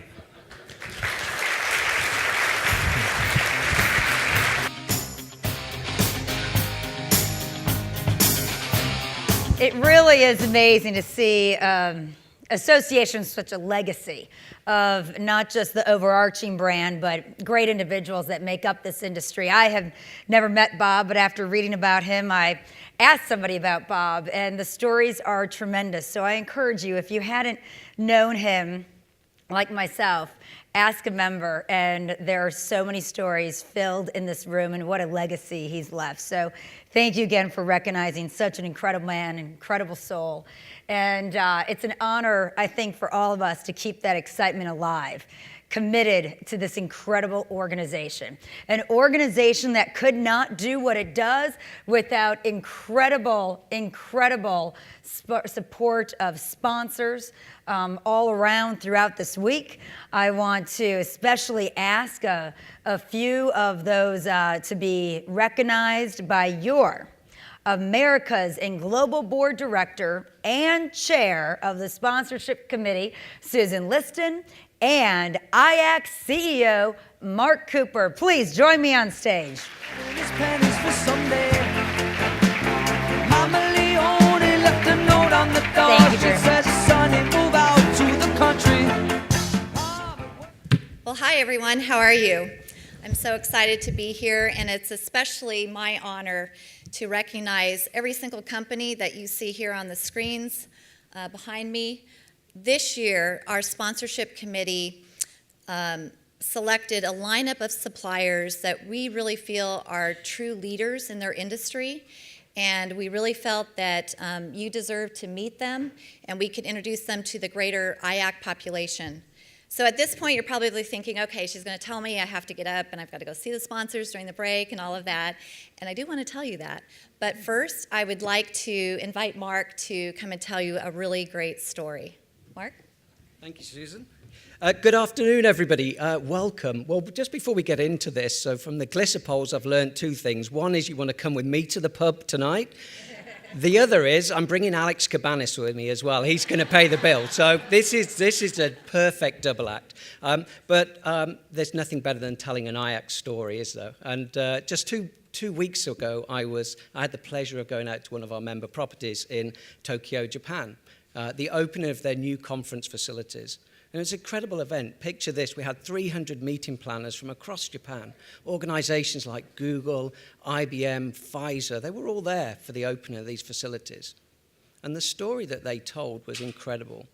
It really is amazing to see association with such a legacy of not just the overarching brand, but great individuals that make up this industry. I have never met Bob, but after reading about him, I asked somebody about Bob, and the stories are tremendous. So I encourage you, if you hadn't known him, like myself, ask a member, and there are so many stories filled in this room, and what a legacy he's left. So thank you again for recognizing such an incredible man, an incredible soul. And it's an honor, I think, for all of us to keep that excitement alive, committed to this incredible organization. An organization that could not do what it does without incredible support of sponsors all around throughout this week. I want to especially ask a few of those to be recognized by your Americas and Global Board Director and Chair of the Sponsorship Committee, Susan Liston, and IACC CEO, Mark Cooper. Please join me on stage. Thank you very much. Well, hi everyone, how are you? I'm so excited to be here, and it's especially my honor to recognize every single company that you see here on the screens behind me. This year, our sponsorship committee selected a lineup of suppliers that we really feel are true leaders in their industry, and we really felt that you deserve to meet them, and we could introduce them to the greater IACC population. So at this point, you're probably thinking, okay, she's going to tell me I have to get up and I've got to go see the sponsors during the break and all of that. And I do want to tell you that. But first, I would like to invite Mark to come and tell you a really great story. Mark? Thank you, Susan. Good afternoon, everybody. Welcome. Well, just before we get into this, so from the Glisser polls, I've learned 2 things. One is you want to come with me to the pub tonight. The other is I'm bringing Alex Cabanis with me as well. He's going to pay the bill. So this is a perfect double act. But there's nothing better than telling an IACC story, is there? And just two weeks ago, I had the pleasure of going out to one of our member properties in Tokyo, Japan, the opening of their new conference facilities. And it was an incredible event. Picture this, we had 300 meeting planners from across Japan, organizations like Google, IBM, Pfizer, they were all there for the opening of these facilities. And the story that they told was incredible.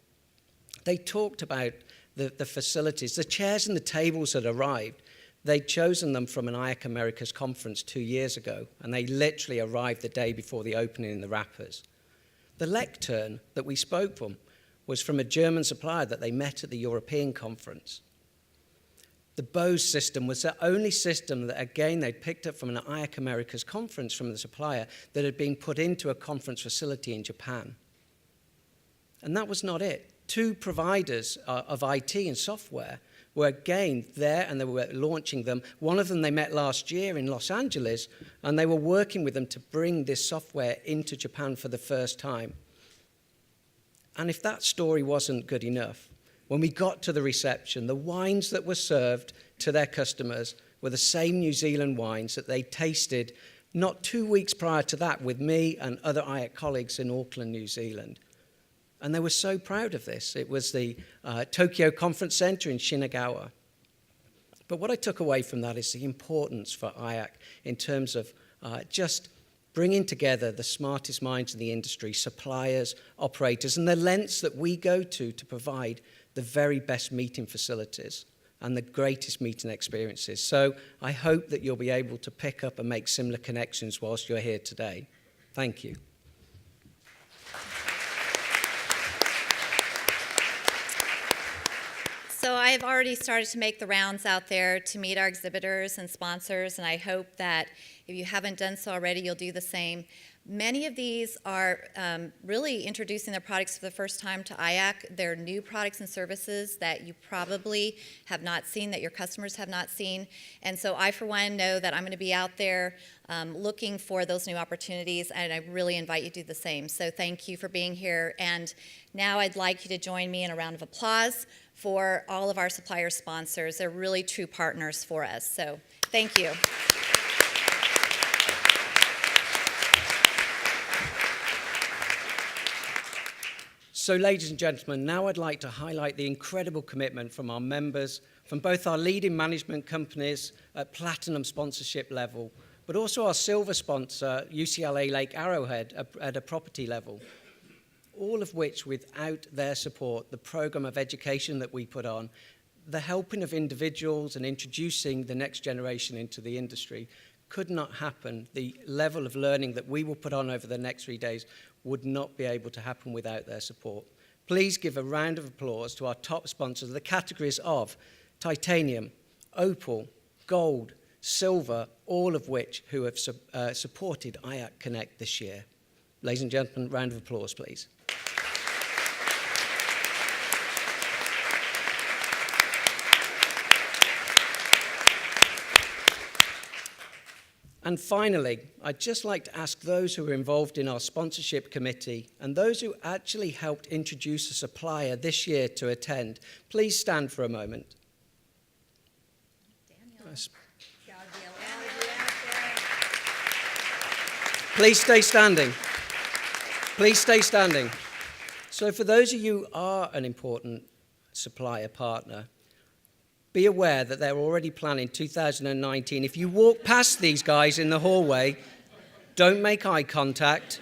They talked about the facilities, the chairs and the tables that arrived. They'd chosen them from an IACC-Americas conference 2 years ago, and they literally arrived the day before the opening in the wrappers. The lectern that we spoke from was from a German supplier that they met at the European conference. The Bose system was the only system that, again, they'd picked up from an IACC-Americas conference from the supplier that had been put into a conference facility in Japan. And that was not it. 2 providers of IT and software were again there, and they were launching them. One of them they met last year in Los Angeles, and they were working with them to bring this software into Japan for the first time. And if that story wasn't good enough, when we got to the reception, the wines that were served to their customers were the same New Zealand wines that they tasted not 2 weeks prior to that with me and other IACC colleagues in Auckland, New Zealand. And they were so proud of this. It was the Tokyo Conference Center in Shinagawa. But what I took away from that is the importance for IACC in terms of just bringing together the smartest minds in the industry, suppliers, operators, and the lengths that we go to provide the very best meeting facilities and the greatest meeting experiences. So I hope that you'll be able to pick up and make similar connections whilst you're here today. Thank you. So I've already started to make the rounds out there to meet our exhibitors and sponsors, and I hope that if you haven't done so already, you'll do the same. Many of these are really introducing their products for the first time to IACC. They're new products and services that you probably have not seen, that your customers have not seen. And so I, for one, know that I'm going to be out there looking for those new opportunities, and I really invite you to do the same. So thank you for being here. And now I'd like you to join me in a round of applause for all of our supplier sponsors. They're really true partners for us. So thank you. So, ladies and gentlemen, now I'd like to highlight the incredible commitment from our members, from both our leading management companies at platinum sponsorship level, but also our silver sponsor, UCLA Lake Arrowhead, at a property level. All of which, without their support, the program of education that we put on, the helping of individuals and introducing the next generation into the industry could not happen. The level of learning that we will put on over the next 3 days would not be able to happen without their support. Please give a round of applause to our top sponsors, the categories of titanium, opal, gold, silver, all of which who have supported IACC Connect this year. Ladies and gentlemen, round of applause, please. And finally, I'd just like to ask those who are involved in our sponsorship committee and those who actually helped introduce a supplier this year to attend, please stand for a moment. Please stay standing. Please stay standing. So for those of you who are an important supplier partner, be aware that they're already planning 2019. If you walk past these guys in the hallway, don't make eye contact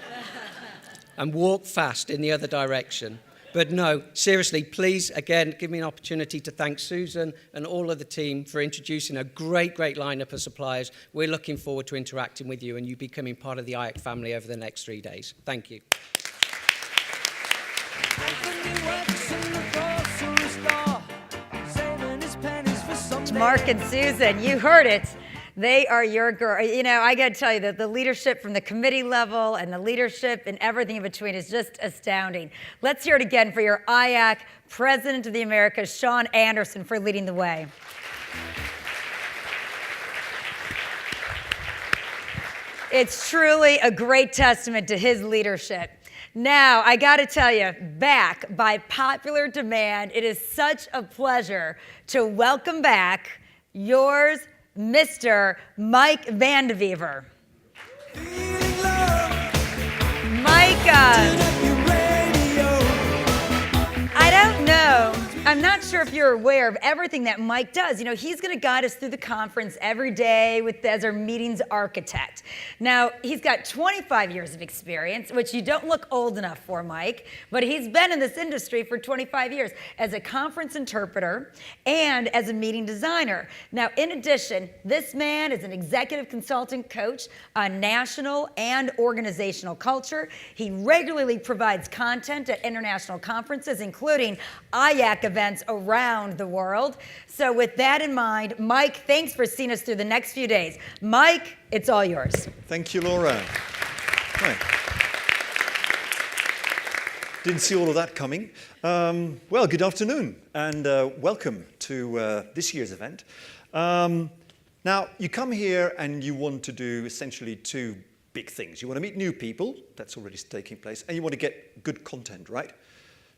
and walk fast in the other direction. But no, seriously, please, again, give me an opportunity to thank Susan and all of the team for introducing a great, great lineup of suppliers. We're looking forward to interacting with you and you becoming part of the IACC family over the next 3 days. Thank you. Mark and Susan, you heard it. They are your girl. You know, I got to tell you that the leadership from the committee level and the leadership and everything in between is just astounding. Let's hear it again for your IACC President of the Americas, Sean Anderson, for leading the way. It's truly a great testament to his leadership. Now, I got to tell you, back by popular demand, it is such a pleasure to welcome back yours, Mr. Mike Vandevever. Mike, I don't know. I'm not sure if you're aware of everything that Mike does. You know, he's going to guide us through the conference every day as our meetings architect. Now, he's got 25 years of experience, which you don't look old enough for, Mike, but he's been in this industry for 25 years as a conference interpreter and as a meeting designer. Now, in addition, this man is an executive consultant coach on national and organizational culture. He regularly provides content at international conferences, including IACC events around the world. So with that in mind, Mike, thanks for seeing us through the next few days. Mike, it's all yours. Thank you, Laura. Right. Didn't see all of that coming. Well, good afternoon, and welcome to this year's event. Now, you come here and you want to do essentially two big things. You want to meet new people, that's already taking place, and you want to get good content, right?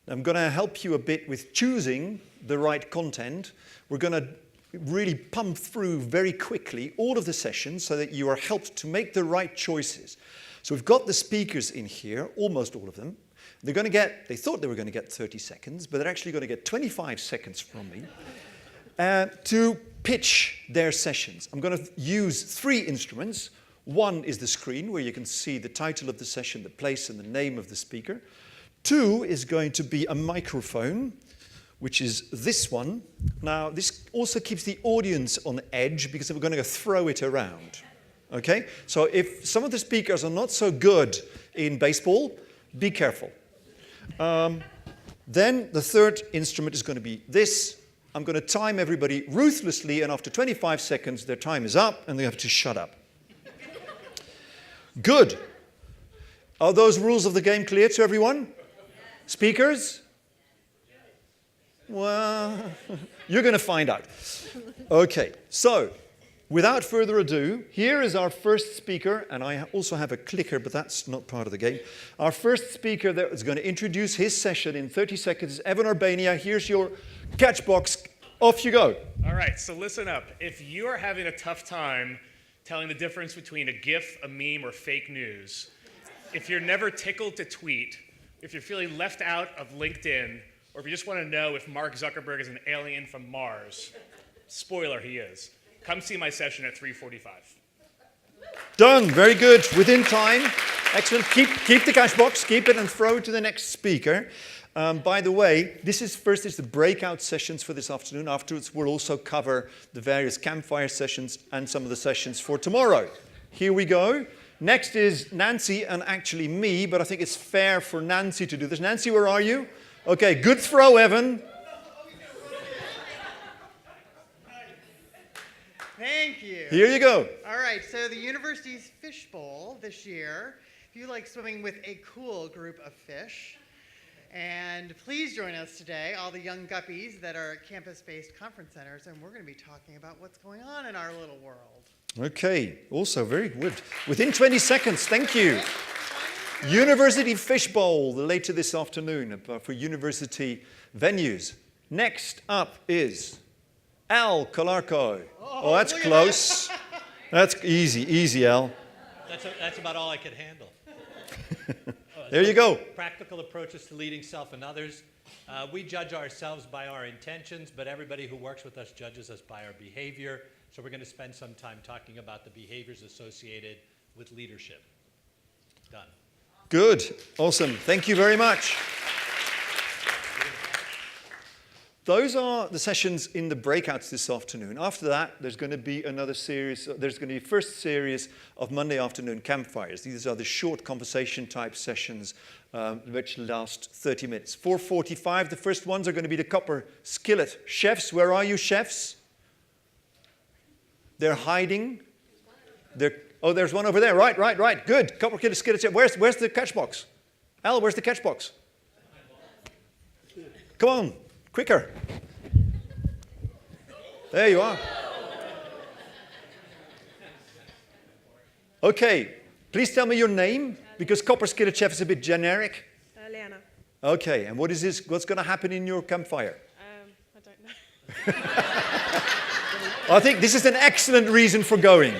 I'm going to help you a bit with choosing the right content. We're going to really pump through very quickly all of the sessions so that you are helped to make the right choices. So we've got the speakers in here, almost all of them. They thought they were going to get 30 seconds, but they're actually going to get 25 seconds from me to pitch their sessions. I'm going to use 3 instruments. One is the screen, where you can see the title of the session, the place, and the name of the speaker. 2 is going to be a microphone, which is this one. Now, this also keeps the audience on edge because we're going to throw it around. Okay? So if some of the speakers are not so good in baseball, be careful. Then the 3rd instrument is going to be this. I'm going to time everybody ruthlessly, and after 25 seconds, their time is up, and they have to shut up. Good. Are those rules of the game clear to everyone? Speakers? Well, you're going to find out. Okay, so without further ado, here is our first speaker, and I also have a clicker, but that's not part of the game. Our first speaker that is going to introduce his session in 30 seconds is Evan Urbania. Here's your catch box. Off you go. All right, so listen up. If you are having a tough time telling the difference between a GIF, a meme, or fake news, if you're never tickled to tweet, if you're feeling left out of LinkedIn, or if you just want to know if Mark Zuckerberg is an alien from Mars, spoiler, he is. Come see my session at 3:45. Done. Very good. Within time. Excellent. Keep the cash box. Keep it and throw it to the next speaker. By the way, this is the breakout sessions for this afternoon. Afterwards, we'll also cover the various campfire sessions and some of the sessions for tomorrow. Here we go. Next is Nancy and actually me, but I think it's fair for Nancy to do this. Nancy, where are you? Okay, good throw, Evan. Thank you. Here you go. All right, so the university's Fish Bowl this year. If you like swimming with a cool group of fish, and please join us today, all the young guppies that are at campus-based conference centers, and we're going to be talking about what's going on in our little world. Okay, also very good. Within 20 seconds, thank you. University Fish Bowl later this afternoon for university venues. Next up is Al Calarco. Oh, that's close. That's easy, Al. That's about all I could handle. There you go. Practical approaches to leading self and others. We judge ourselves by our intentions, but everybody who works with us judges us by our behavior. So we're going to spend some time talking about the behaviors associated with leadership. Done. Good. Awesome. Thank you very much. Those are the sessions in the breakouts this afternoon. After that, there's going to be another series. There's going to be a first series of Monday afternoon campfires. These are the short conversation type sessions which last 30 minutes. 4:45, the first ones are going to be the copper skillet chefs. Where are you, chefs? They're hiding. Oh, there's one over there. Right. Good. Copper skillet chef. Where's the catch box? Al, where's the catch box? Come on. Quicker. There you are. Okay, please tell me your name, because Copper Skillet Chef is a bit generic. Leanna. Okay, and what is this? What's going to happen in your campfire? I don't know. I think this is an excellent reason for going.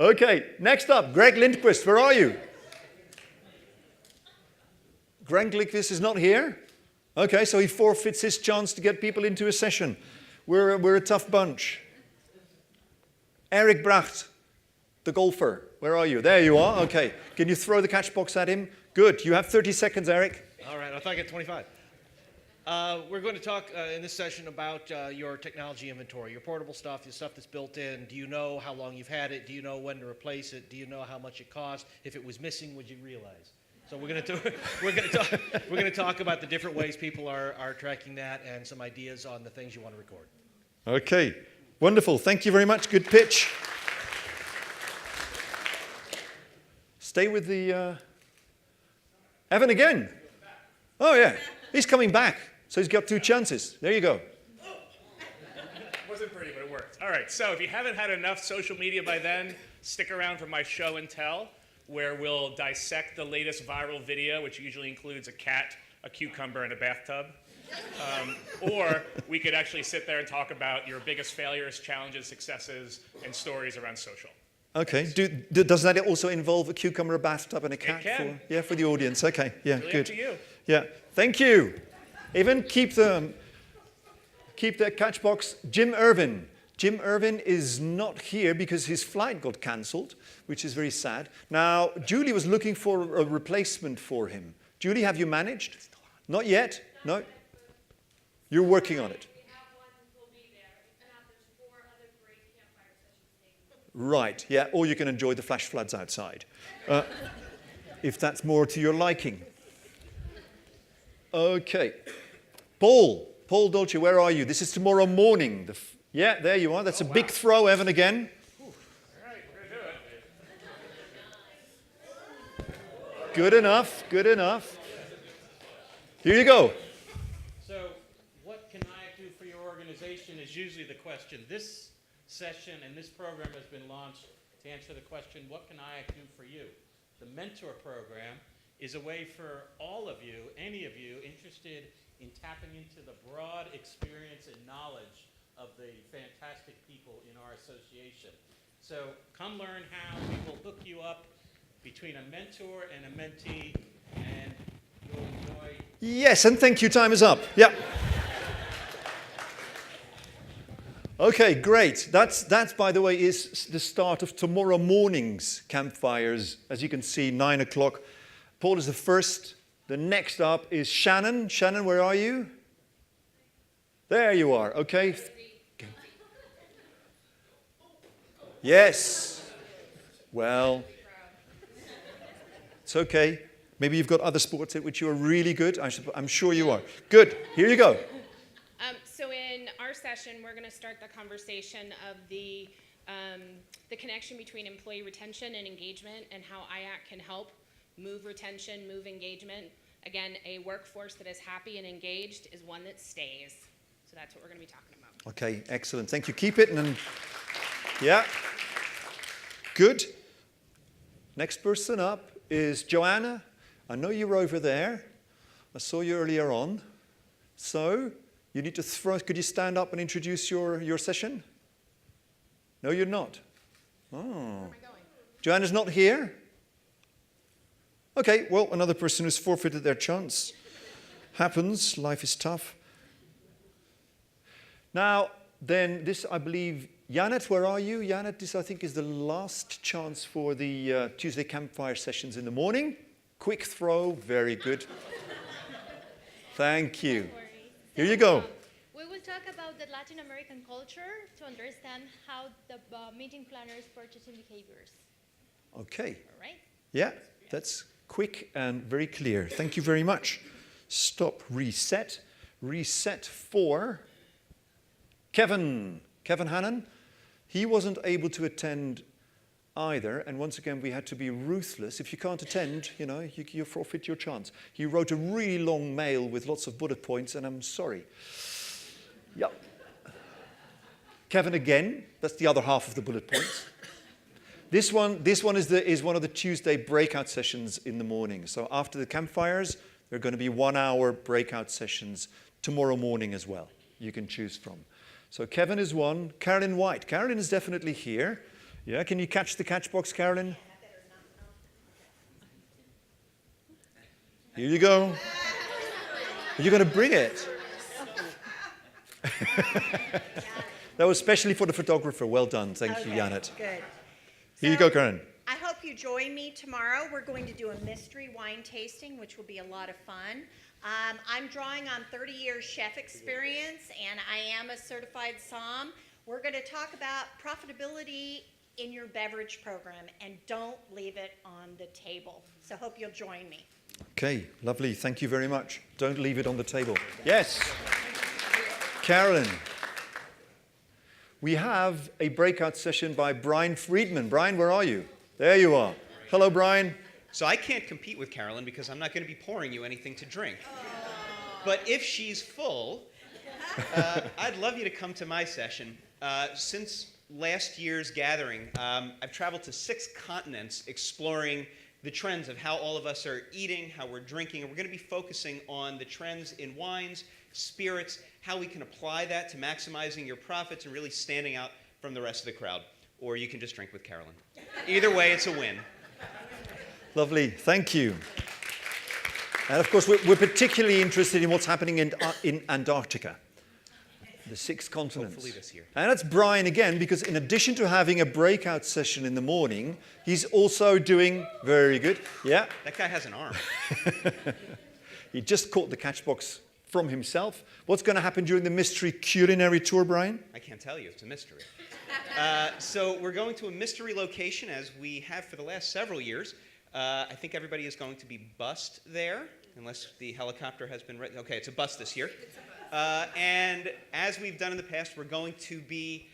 Okay, next up, Greg Lindquist, where are you? Greg Glikvis is not here. Okay, so he forfeits his chance to get people into a session. We're a tough bunch. Eric Bracht, the golfer. Where are you? There you are. Okay. Can you throw the catch box at him? Good. You have 30 seconds, Eric. All right. I thought I get 25. We're going to talk in this session about your technology inventory, your portable stuff, your stuff that's built in. Do you know how long you've had it? Do you know when to replace it? Do you know how much it cost? If it was missing, would you realize? So we're going to talk about the different ways people are tracking that and some ideas on the things you want to record. Okay. Wonderful. Thank you very much. Good pitch. Stay with the Evan again. Oh yeah, he's coming back. So he's got 2 chances. There you go. Wasn't pretty, but it worked. All right, so if you haven't had enough social media by then, stick around for my show and tell, where we'll dissect the latest viral video, which usually includes a cat, a cucumber, and a bathtub. Or we could actually sit there and talk about your biggest failures, challenges, successes, and stories around social. Okay. Does that also involve a cucumber, a bathtub, and a cat? It can. For the audience. Okay. Yeah. Really Good. up to you. Yeah. Thank you. Evan, keep the catch box. Jim Irvin. Jim Irvin is not here because his flight got cancelled, which is very sad. Now, Julie was looking for a replacement for him. Julie, have you managed? Not yet? No? You're working on it. Right, yeah, or you can enjoy the flash floods outside, if that's more to your liking. Okay. Paul Dolce, where are you? This is tomorrow morning. Yeah, there you are. That's a big throw, Evan, again. All right, we're going to do it. Good enough, good enough. Here you go. So, what can I do for your organization is usually the question. This session and this program has been launched to answer the question, what can IACC do for you? The mentor program is a way for all of you, any of you, interested in tapping into the broad experience and knowledge of the fantastic people in our association. So come learn how. We will hook you up between a mentor and a mentee, and you'll enjoy. Yes, and thank you. Time is up. Yeah. Okay, great. That's by the way, is the start of tomorrow morning's campfires. As you can see, 9 o'clock. Paul is the first. The next up is Shannon. Shannon, where are you? There you are. Okay. Yes. Well, it's okay. Maybe you've got other sports at which you are really good. I'm sure you are. Good. Here you go. So in our session, we're going to start the conversation of the connection between employee retention and engagement and how IACC can help move retention, move engagement. Again, a workforce that is happy and engaged is one that stays. So that's what we're going to be talking about. Okay, excellent. Thank you. Keep it. And yeah. Good. Next person up is Joanna. I know you're over there. I saw you earlier on. So you need to could you stand up and introduce your session? No, you're not. Oh. Where am I going? Joanna's not here? Okay, well, another person who's forfeited their chance. Happens, life is tough. Now, then, this, I believe, Janet, where are you? Janet, this, I think, is the last chance for the Tuesday campfire sessions in the morning. Quick throw, very good. Thank you. Here you go. We will talk about the Latin American culture to understand how the meeting planners' purchasing behaviors. Okay. All right? Yeah, that's quick and very clear. Thank you very much. Stop, reset. Reset for Kevin. Kevin Hannon. He wasn't able to attend either, and once again we had to be ruthless. If you can't attend, you forfeit your chance. He wrote a really long mail with lots of bullet points, and I'm sorry. Yep. Kevin again, that's the other half of the bullet points. This one is one of the Tuesday breakout sessions in the morning. So after the campfires, there are going to be 1 hour breakout sessions tomorrow morning as well. You can choose from. So Kevin is one. Carolyn White. Carolyn is definitely here. Yeah, can you catch the catch box, Carolyn? Here you go. You're going to bring it. That was specially for the photographer. Well done. Thank you, Janet. Good. Here you go, Karen. I hope you join me tomorrow. We're going to do a mystery wine tasting, which will be a lot of fun. I'm drawing on 30 years chef experience, and I am a certified somm. We're going to talk about profitability in your beverage program, and don't leave it on the table. So hope you'll join me. Okay, lovely. Thank you very much. Don't leave it on the table. Yes. Carolyn. We have a breakout session by Brian Friedman. Brian, where are you? There you are. Hello, Brian. So I can't compete with Carolyn because I'm not going to be pouring you anything to drink. But if she's full, I'd love you to come to my session. Since last year's gathering, I've traveled to 6 continents exploring the trends of how all of us are eating, how we're drinking, and we're going to be focusing on the trends in wines, spirits, how we can apply that to maximizing your profits and really standing out from the rest of the crowd. Or you can just drink with Carolyn. Either way, it's a win. Lovely. Thank you. And of course, we're particularly interested in what's happening in Antarctica, the 6 continents. Hopefully this year. And that's Brian again, because in addition to having a breakout session in the morning, he's also doing very good. Yeah. That guy has an arm. He just caught the catchbox from himself. What's going to happen during the mystery culinary tour, Brian? I can't tell you. It's a mystery. So we're going to a mystery location, as we have for the last several years. I think everybody is going to be bussed there, unless the helicopter has been written. Okay, it's a bus this year. And as we've done in the past, we're going to be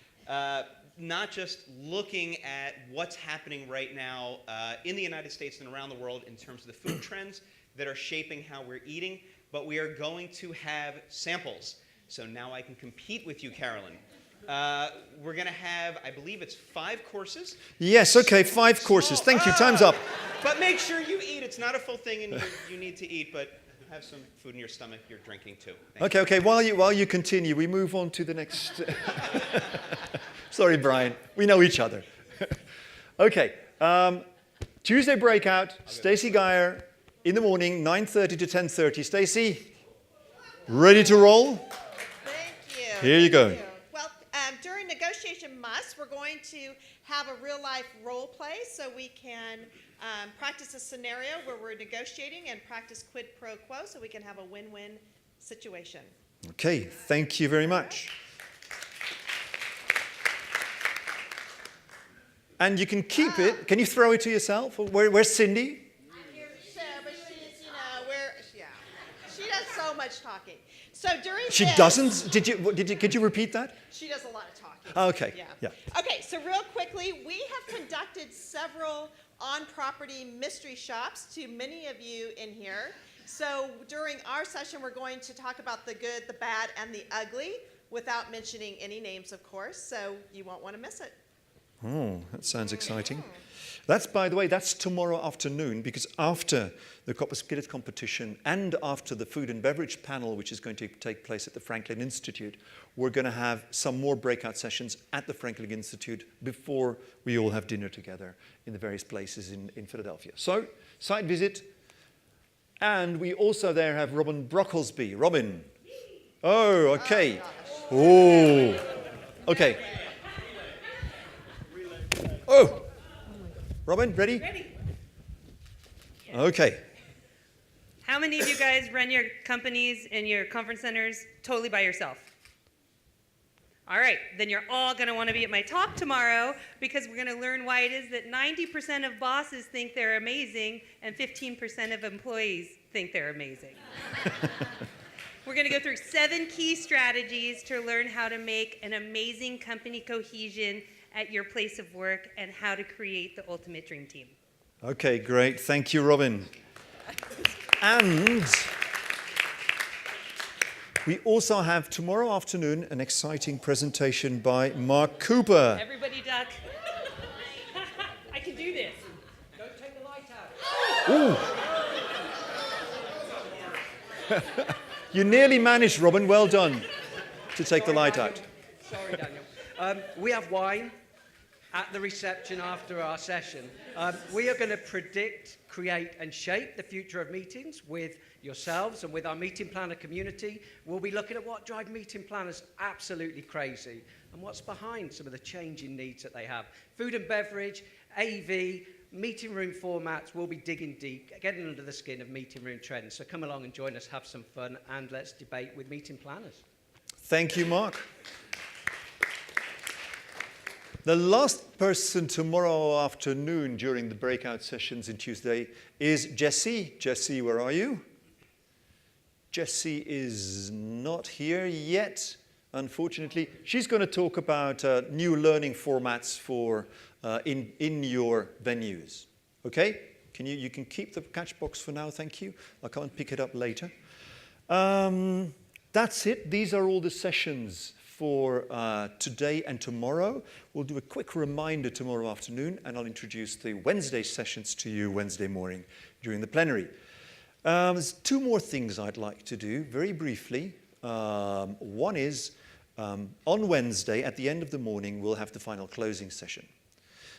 not just looking at what's happening right now in the United States and around the world in terms of the food trends that are shaping how we're eating, but we are going to have samples. So now I can compete with you, Carolyn. We're going to have, I believe it's 5 courses. Yes, okay, 5 courses. Thank you. Time's up. But make sure you eat. It's not a full thing, and you need to eat, but have some food in your stomach. You're drinking too. Thank Okay. While you continue, we move on to the next. Sorry, Brian. We know each other. Okay. Tuesday breakout. Stacey Geyer in the morning, 9:30 to 10:30. Stacey, ready to roll? Thank you. Here you go. Well, during Negotiation Must, we're going to have a real-life role play so we can practice a scenario where we're negotiating and practice quid pro quo so we can have a win-win situation. Okay, thank you very much. And you can keep it. Can you throw it to yourself? Where's Cindy? But she's, she does so much talking. So during She this, doesn't? Could you repeat that? She does a lot of talking. Okay. Yeah. Okay, so real quickly, we have conducted several on-property mystery shops to many of you in here. So during our session, we're going to talk about the good, the bad, and the ugly without mentioning any names, of course, so you won't want to miss it. Oh, that sounds exciting. That's, by the way, that's tomorrow afternoon, because after the Copper Skillet competition and after the food and beverage panel, which is going to take place at the Franklin Institute, we're going to have some more breakout sessions at the Franklin Institute before we all have dinner together in the various places in Philadelphia. So, site visit. And we also there have Robin Brocklesby. Robin. Oh, okay. Oh, okay. Oh, Robin, ready? Ready. Okay. How many of you guys run your companies and your conference centers totally by yourself? All right, then you're all going to want to be at my talk tomorrow because we're going to learn why it is that 90% of bosses think they're amazing and 15% of employees think they're amazing. We're going to go through 7 key strategies to learn how to make an amazing company cohesion at your place of work and how to create the ultimate dream team. Okay, great. Thank you, Robin. And we also have tomorrow afternoon an exciting presentation by Mark Cooper. Everybody duck. I can do this. Don't take the light out. Ooh. You nearly managed, Robin. Well done to take the light out. Sorry, Daniel. We have wine at the reception after our session. We are going to predict, create, and shape the future of meetings with yourselves and with our meeting planner community. We'll be looking at what drives meeting planners absolutely crazy and what's behind some of the changing needs that they have. Food and beverage, AV, meeting room formats, we'll be digging deep, getting under the skin of meeting room trends. So come along and join us, have some fun, and let's debate with meeting planners. Thank you, Mark. The last person tomorrow afternoon during the breakout sessions in Tuesday is Jessie. Jessie, where are you? Jessie is not here yet, unfortunately. She's going to talk about new learning formats for in your venues. Okay? You can keep the catch box for now, thank you. I can't pick it up later. That's it. These are all the sessions for today and tomorrow. We'll do a quick reminder tomorrow afternoon, and I'll introduce the Wednesday sessions to you Wednesday morning during the plenary. There's two more things I'd like to do very briefly. One is on Wednesday at the end of the morning, we'll have the final closing session.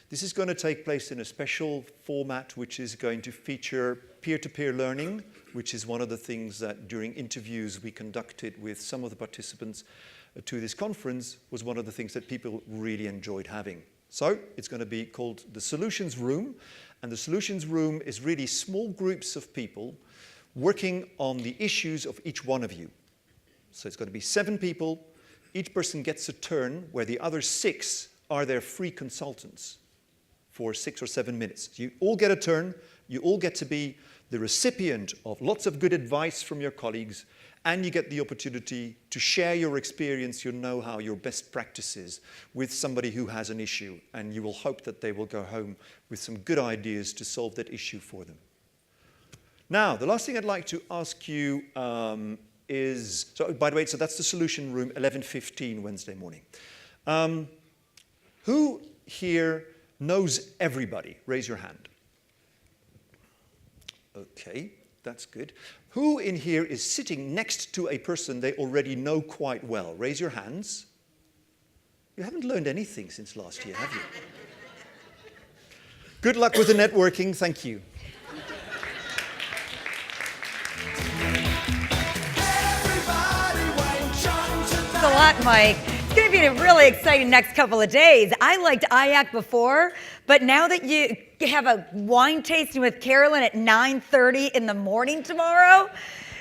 This is going to take place in a special format which is going to feature peer-to-peer learning, which is one of the things that during interviews we conducted with some of the participants to this conference was one of the things that people really enjoyed having. So it's going to be called the Solutions Room, and the Solutions Room is really small groups of people working on the issues of each one of you. So it's going to be 7 people. Each person gets a turn where the other 6 are their free consultants for 6 or 7 minutes. You all get a turn. You all get to be the recipient of lots of good advice from your colleagues, and you get the opportunity to share your experience, your know-how, your best practices with somebody who has an issue, and you will hope that they will go home with some good ideas to solve that issue for them. Now, the last thing I'd like to ask you is, so by the way, so that's the Solution Room, 11:15 Wednesday morning. Who here knows everybody? Raise your hand. Okay, that's good. Who in here is sitting next to a person they already know quite well? Raise your hands. You haven't learned anything since last year, have you? Good luck with the networking. Thank you. Thanks a lot, Mike. It's going to be a really exciting next couple of days. I liked IAC before, but now that you have a wine tasting with Carolyn at 9:30 in the morning tomorrow,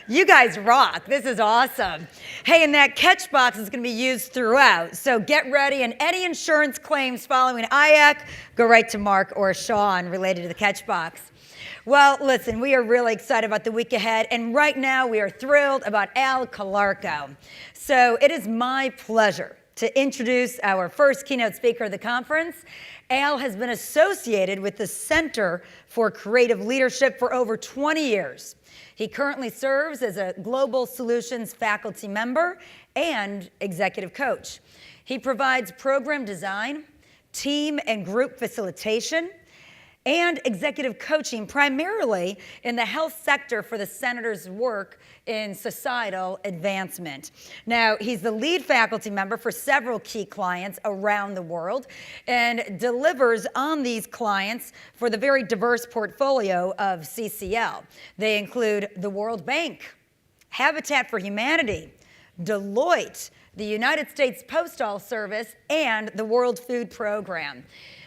you guys rock. This is awesome. Hey, and that catch box is going to be used throughout, so get ready. And any insurance claims following IAC, go right to Mark or Sean related to the catch box. Well, listen, we are really excited about the week ahead, and right now we are thrilled about Al Calarco. So it is my pleasure to introduce our first keynote speaker of the conference. Al has been associated with the Center for Creative Leadership for over 20 years. He currently serves as a Global Solutions faculty member and executive coach. He provides program design, team and group facilitation, and executive coaching primarily in the health sector for the Center's work in societal advancement. Now, he's the lead faculty member for several key clients around the world and delivers on these clients for the very diverse portfolio of CCL. They include the World Bank, Habitat for Humanity, Deloitte, the United States Postal Service, and the World Food Program.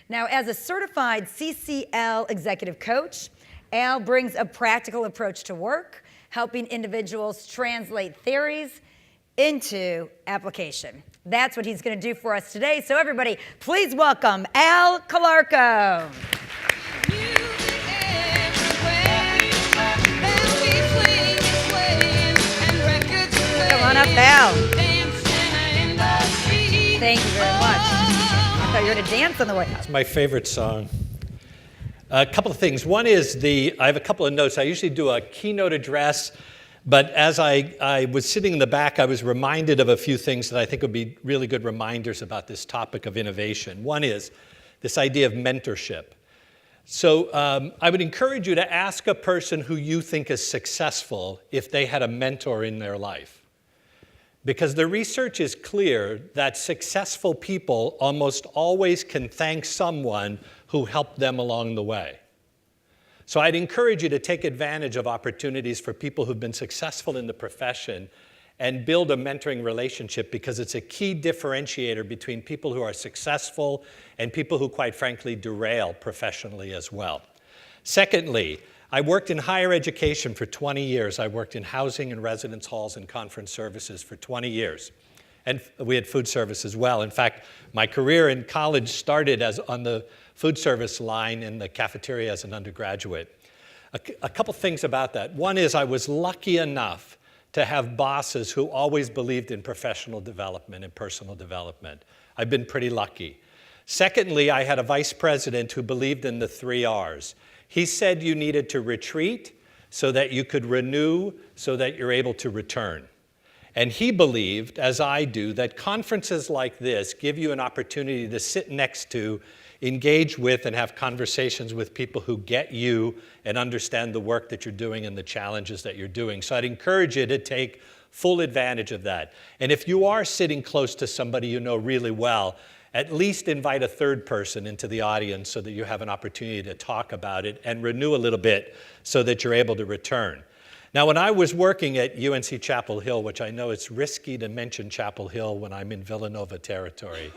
Now, as a certified CCL executive coach, Al brings a practical approach to work, helping individuals translate theories into application. That's what he's going to do for us today. So everybody, please welcome Al Calarco. Come on up, Al. Thank you very much. I thought you were going to dance on the way up. It's my favorite song. A couple of things. One is I have a couple of notes. I usually do a keynote address, but as I was sitting in the back, I was reminded of a few things that I think would be really good reminders about this topic of innovation. One is this idea of mentorship. So I would encourage you to ask a person who you think is successful if they had a mentor in their life. Because the research is clear that successful people almost always can thank someone who helped them along the way. So I'd encourage you to take advantage of opportunities for people who've been successful in the profession and build a mentoring relationship, because it's a key differentiator between people who are successful and people who, quite frankly, derail professionally as well. Secondly, I worked in higher education for 20 years. I worked in housing and residence halls and conference services for 20 years. And we had food service as well. In fact, my career in college started on the food service line in the cafeteria as an undergraduate. A couple things about that. One is I was lucky enough to have bosses who always believed in professional development and personal development. I've been pretty lucky. Secondly, I had a vice president who believed in the 3 R's. He said you needed to retreat so that you could renew, so that you're able to return. And he believed, as I do, that conferences like this give you an opportunity to sit next to, engage with, and have conversations with people who get you and understand the work that you're doing and the challenges that you're doing. So I'd encourage you to take full advantage of that. And if you are sitting close to somebody you know really well, at least invite a third person into the audience so that you have an opportunity to talk about it and renew a little bit so that you're able to return. Now, when I was working at UNC Chapel Hill, which I know it's risky to mention Chapel Hill when I'm in Villanova territory,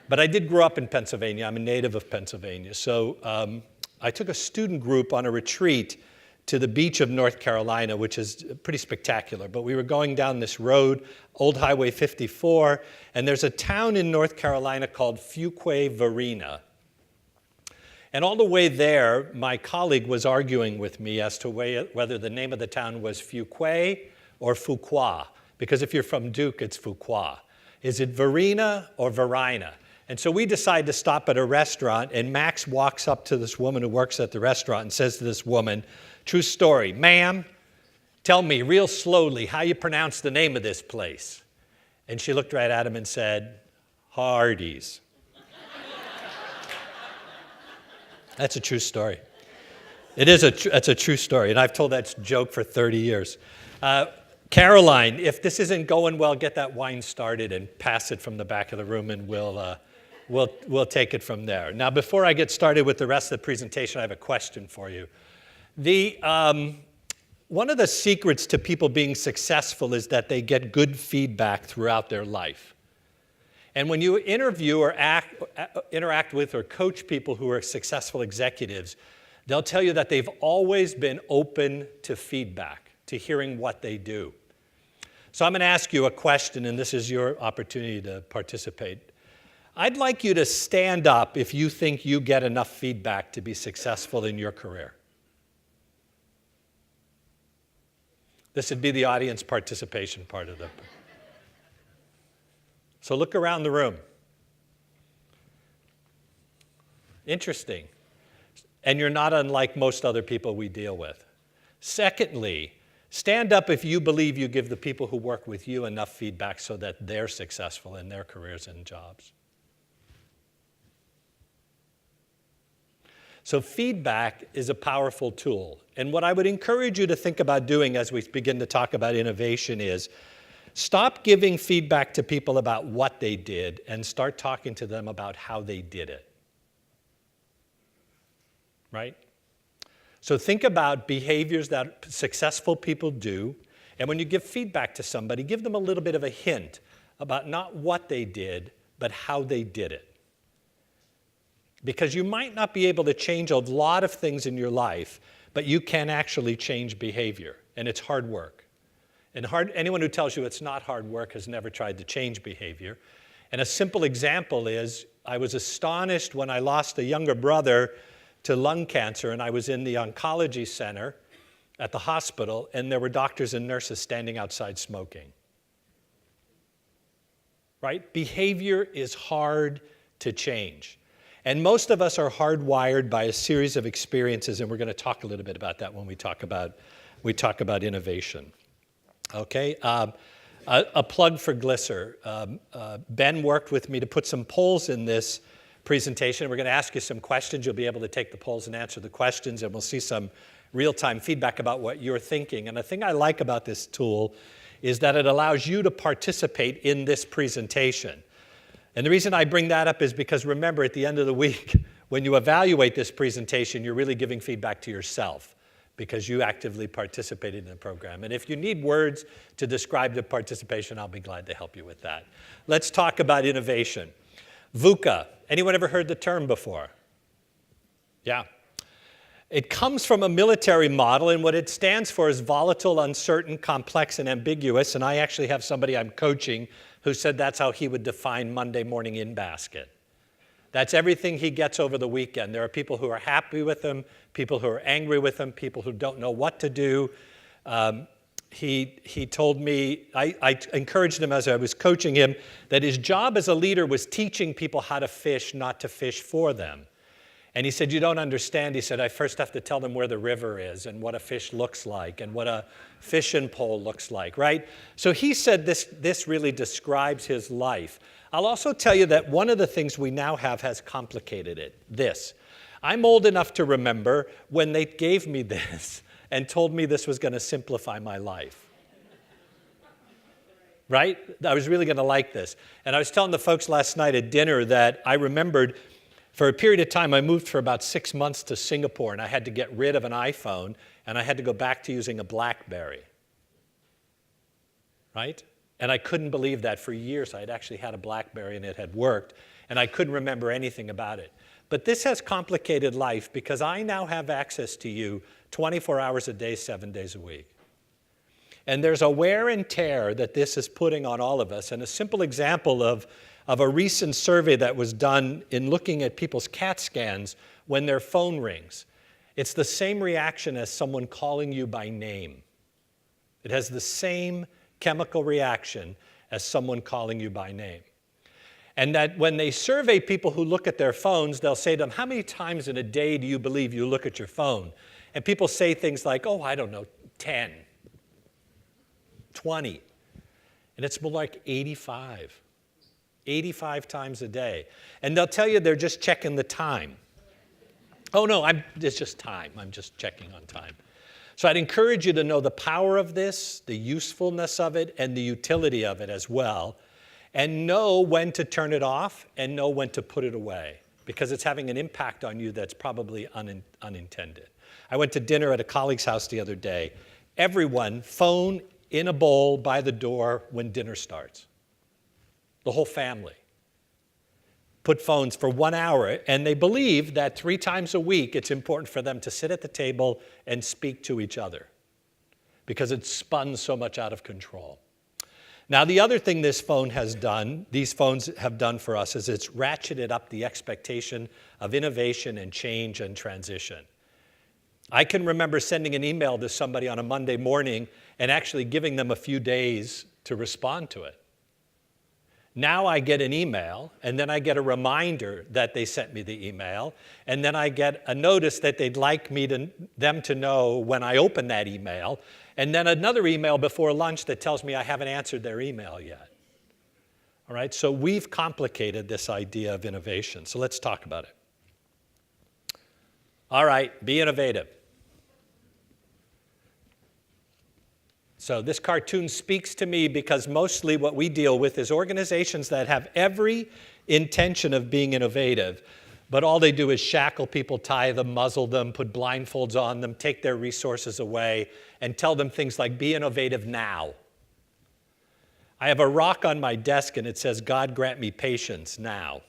but I did grow up in Pennsylvania. I'm a native of Pennsylvania. So I took a student group on a retreat to the beach of North Carolina, which is pretty spectacular. But we were going down this road, Old Highway 54, and there's a town in North Carolina called Fuquay-Varina. And all the way there, my colleague was arguing with me as to whether the name of the town was Fuquay or Fuqua, because if you're from Duke, it's Fuqua. Is it Varina or Varina? And so we decide to stop at a restaurant, and Max walks up to this woman who works at the restaurant and says to this woman, true story, ma'am, tell me real slowly how you pronounce the name of this place. And she looked right at him and said, Hardee's. That's a true story. That's a true story, and I've told that joke for 30 years. Caroline, if this isn't going well, get that wine started and pass it from the back of the room, and we'll take it from there. Now, before I get started with the rest of the presentation, I have a question for you. One of the secrets to people being successful is that they get good feedback throughout their life. And when you interview or interact with or coach people who are successful executives, they'll tell you that they've always been open to feedback, to hearing what they do. So I'm going to ask you a question, and this is your opportunity to participate. I'd like you to stand up if you think you get enough feedback to be successful in your career. This would be the audience participation part of the. So look around the room. Interesting. And you're not unlike most other people we deal with. Secondly, stand up if you believe you give the people who work with you enough feedback so that they're successful in their careers and jobs. So feedback is a powerful tool. And what I would encourage you to think about doing as we begin to talk about innovation is stop giving feedback to people about what they did and start talking to them about how they did it. Right? So think about behaviors that successful people do, and when you give feedback to somebody, give them a little bit of a hint about not what they did, but how they did it. Because you might not be able to change a lot of things in your life, but you can actually change behavior, and it's hard work. And anyone who tells you it's not hard work has never tried to change behavior. And a simple example is, I was astonished when I lost a younger brother to lung cancer, and I was in the oncology center at the hospital, and there were doctors and nurses standing outside smoking. Right? Behavior is hard to change. And most of us are hardwired by a series of experiences, and we're going to talk a little bit about that when we talk about innovation. Okay? A plug for Glisser. Ben worked with me to put some polls in this presentation. We're going to ask you some questions. You'll be able to take the polls and answer the questions, and we'll see some real-time feedback about what you're thinking. And the thing I like about this tool is that it allows you to participate in this presentation. And the reason I bring that up is because remember, at the end of the week, when you evaluate this presentation, you're really giving feedback to yourself because you actively participated in the program. And if you need words to describe the participation, I'll be glad to help you with that. Let's talk about innovation. VUCA. Anyone ever heard the term before? Yeah. It comes from a military model, and what it stands for is volatile, uncertain, complex, and ambiguous. And I actually have somebody I'm coaching who said that's how he would define Monday morning in basket. That's everything he gets over the weekend. There are people who are happy with him, people who are angry with him, people who don't know what to do. He told me, I encouraged him as I was coaching him, that his job as a leader was teaching people how to fish, not to fish for them. And he said, you don't understand. He said, I first have to tell them where the river is and what a fish looks like and what a fishing pole looks like, right? So he said this really describes his life. I'll also tell you that one of the things we now have has complicated it. This. I'm old enough to remember when they gave me this and told me this was going to simplify my life. Right? I was really going to like this. And I was telling the folks last night at dinner that I remembered for a period of time, I moved for about 6 months to Singapore, and I had to get rid of an iPhone, and I had to go back to using a BlackBerry. Right? And I couldn't believe that for years. I had actually had a BlackBerry, and it had worked, and I couldn't remember anything about it. But this has complicated life because I now have access to you 24 hours a day, 7 days a week. And there's a wear and tear that this is putting on all of us. And a simple example of a recent survey that was done in looking at people's CAT scans when their phone rings. It's the same reaction as someone calling you by name. It has the same chemical reaction as someone calling you by name. And that when they survey people who look at their phones, they'll say to them, how many times in a day do you believe you look at your phone? And people say things like, oh, I don't know, 10, 20. And it's more like 85 times a day. And they'll tell you they're just checking the time. Oh, no, it's just time. I'm just checking on time. So I'd encourage you to know the power of this, the usefulness of it, and the utility of it as well, and know when to turn it off and know when to put it away, because it's having an impact on you that's probably unintended. I went to dinner at a colleague's house the other day. Everyone, phone in a bowl by the door when dinner starts. The whole family put phones for 1 hour, and they believe that 3 times a week it's important for them to sit at the table and speak to each other because it's spun so much out of control. Now, the other thing these phones have done for us is it's ratcheted up the expectation of innovation and change and transition. I can remember sending an email to somebody on a Monday morning and actually giving them a few days to respond to it. Now I get an email, and then I get a reminder that they sent me the email, and then I get a notice that they'd like them to know when I open that email, and then another email before lunch that tells me I haven't answered their email yet. All right, so we've complicated this idea of innovation, so let's talk about it. All right, be innovative. So this cartoon speaks to me because mostly what we deal with is organizations that have every intention of being innovative, but all they do is shackle people, tie them, muzzle them, put blindfolds on them, take their resources away, and tell them things like, be innovative now. I have a rock on my desk and it says, God grant me patience now.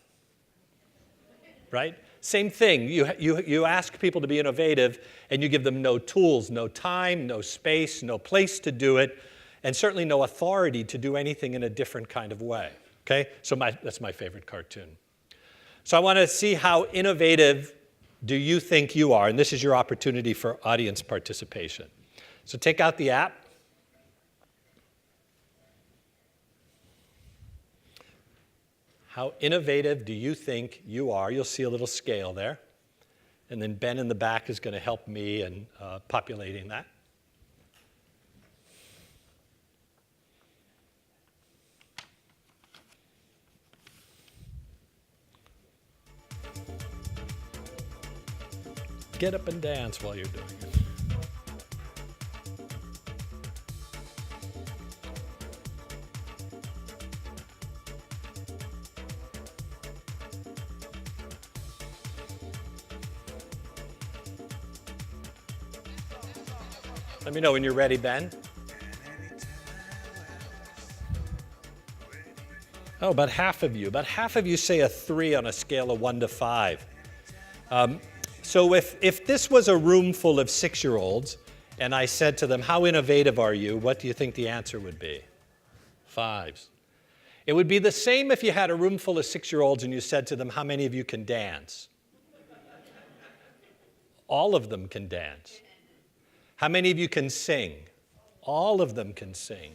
Right? Same thing. You ask people to be innovative and you give them no tools, no time, no space, no place to do it, and certainly no authority to do anything in a different kind of way. Okay? So that's my favorite cartoon. So I want to see how innovative do you think you are, and this is your opportunity for audience participation. So take out the app. How innovative do you think you are? You'll see a little scale there. And then Ben in the back is going to help me in populating that. Get up and dance while you're doing it. Let me know when you're ready, Ben. Oh, about half of you. About half of you say a 3 on a scale of 1 to 5. So if this was a room full of 6-year-olds, and I said to them, how innovative are you? What do you think the answer would be? 5s. It would be the same if you had a room full of 6-year-olds and you said to them, how many of you can dance? All of them can dance. How many of you can sing? All of them can sing.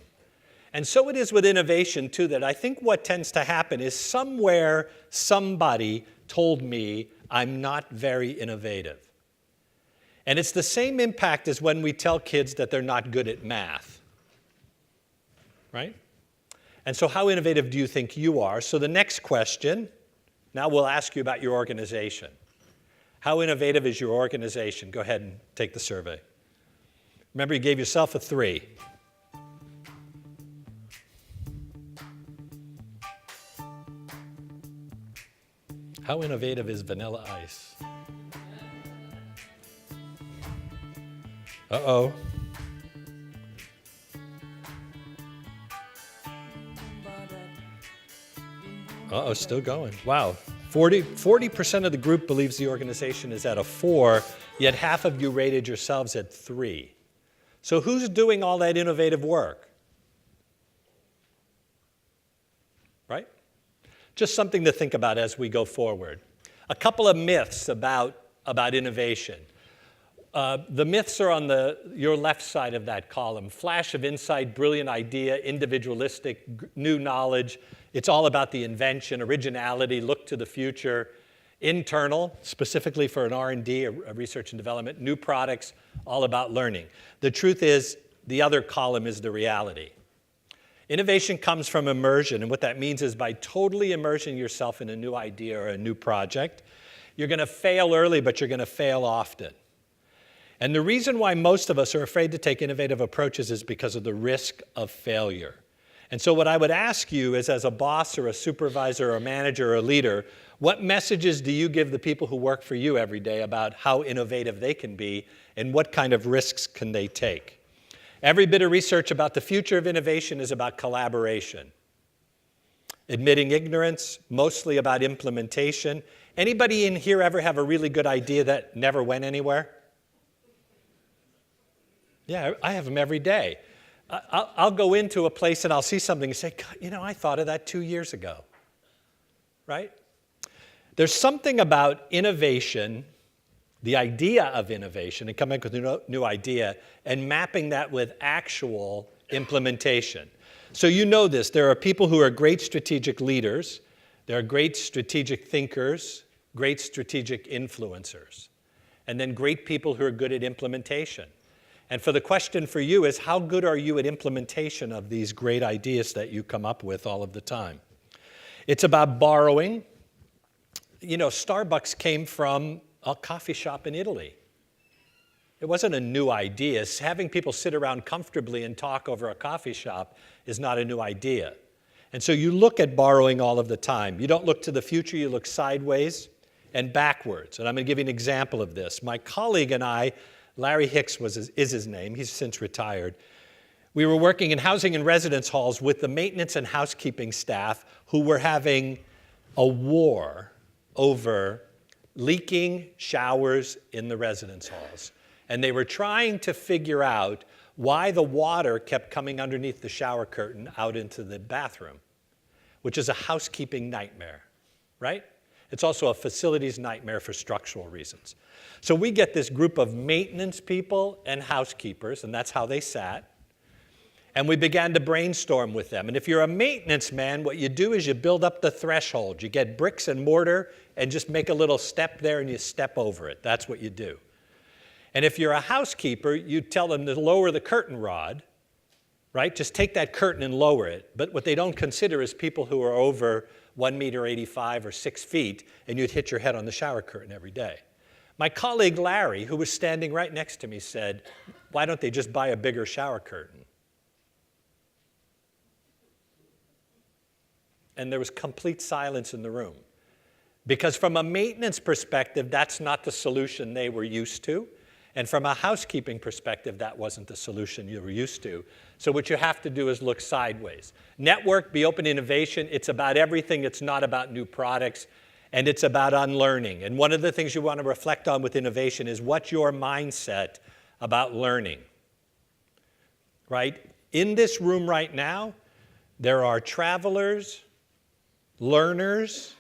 And so it is with innovation, too, that I think what tends to happen is somewhere somebody told me I'm not very innovative. And it's the same impact as when we tell kids that they're not good at math, right? And so how innovative do you think you are? So the next question, now we'll ask you about your organization. How innovative is your organization? Go ahead and take the survey. Remember, you gave yourself a 3. How innovative is Vanilla Ice? Uh-oh. Uh-oh, still going. Wow. 40% of the group believes the organization is at a 4, yet half of you rated yourselves at 3. So who's doing all that innovative work? Right? Just something to think about as we go forward. A couple of myths about innovation. The myths are on your left side of that column. Flash of insight, brilliant idea, individualistic, new knowledge. It's all about the invention, originality, look to the future. Internal, specifically for an R&D, a research and development, new products, all about learning. The truth is, the other column is the reality. Innovation comes from immersion, and what that means is by totally immersing yourself in a new idea or a new project, you're going to fail early, but you're going to fail often. And the reason why most of us are afraid to take innovative approaches is because of the risk of failure. And so what I would ask you is, as a boss or a supervisor or a manager or a leader, what messages do you give the people who work for you every day about how innovative they can be and what kind of risks can they take? Every bit of research about the future of innovation is about collaboration. Admitting ignorance, mostly about implementation. Anybody in here ever have a really good idea that never went anywhere? Yeah, I have them every day. I'll go into a place and I'll see something and say, God, you know, I thought of that 2 years ago, right? There's something about innovation, the idea of innovation, and coming up with a new idea, and mapping that with actual implementation. So you know this. There are people who are great strategic leaders. There are great strategic thinkers, great strategic influencers, and then great people who are good at implementation. And for the question for you is, how good are you at implementation of these great ideas that you come up with all of the time? It's about borrowing. You know, Starbucks came from a coffee shop in Italy. It wasn't a new idea. Having people sit around comfortably and talk over a coffee shop is not a new idea. And so you look at borrowing all of the time. You don't look to the future, you look sideways and backwards. And I'm going to give you an example of this. My colleague and I, Larry Hicks is his name, he's since retired. We were working in housing and residence halls with the maintenance and housekeeping staff who were having a war over leaking showers in the residence halls. And they were trying to figure out why the water kept coming underneath the shower curtain out into the bathroom, which is a housekeeping nightmare, right? It's also a facilities nightmare for structural reasons. So we get this group of maintenance people and housekeepers, and that's how they sat. And we began to brainstorm with them. And if you're a maintenance man, what you do is you build up the threshold. You get bricks and mortar and just make a little step there and you step over it. That's what you do. And if you're a housekeeper, you tell them to lower the curtain rod, right? Just take that curtain and lower it. But what they don't consider is people who are over 1.85 meters or 6 feet, and you'd hit your head on the shower curtain every day. My colleague Larry, who was standing right next to me, said, why don't they just buy a bigger shower curtain? And there was complete silence in the room. Because from a maintenance perspective, that's not the solution they were used to. And from a housekeeping perspective, that wasn't the solution you were used to. So what you have to do is look sideways. Network, be open innovation. It's about everything. It's not about new products. And it's about unlearning. And one of the things you want to reflect on with innovation is what's your mindset about learning, right? In this room right now, there are travelers, learners,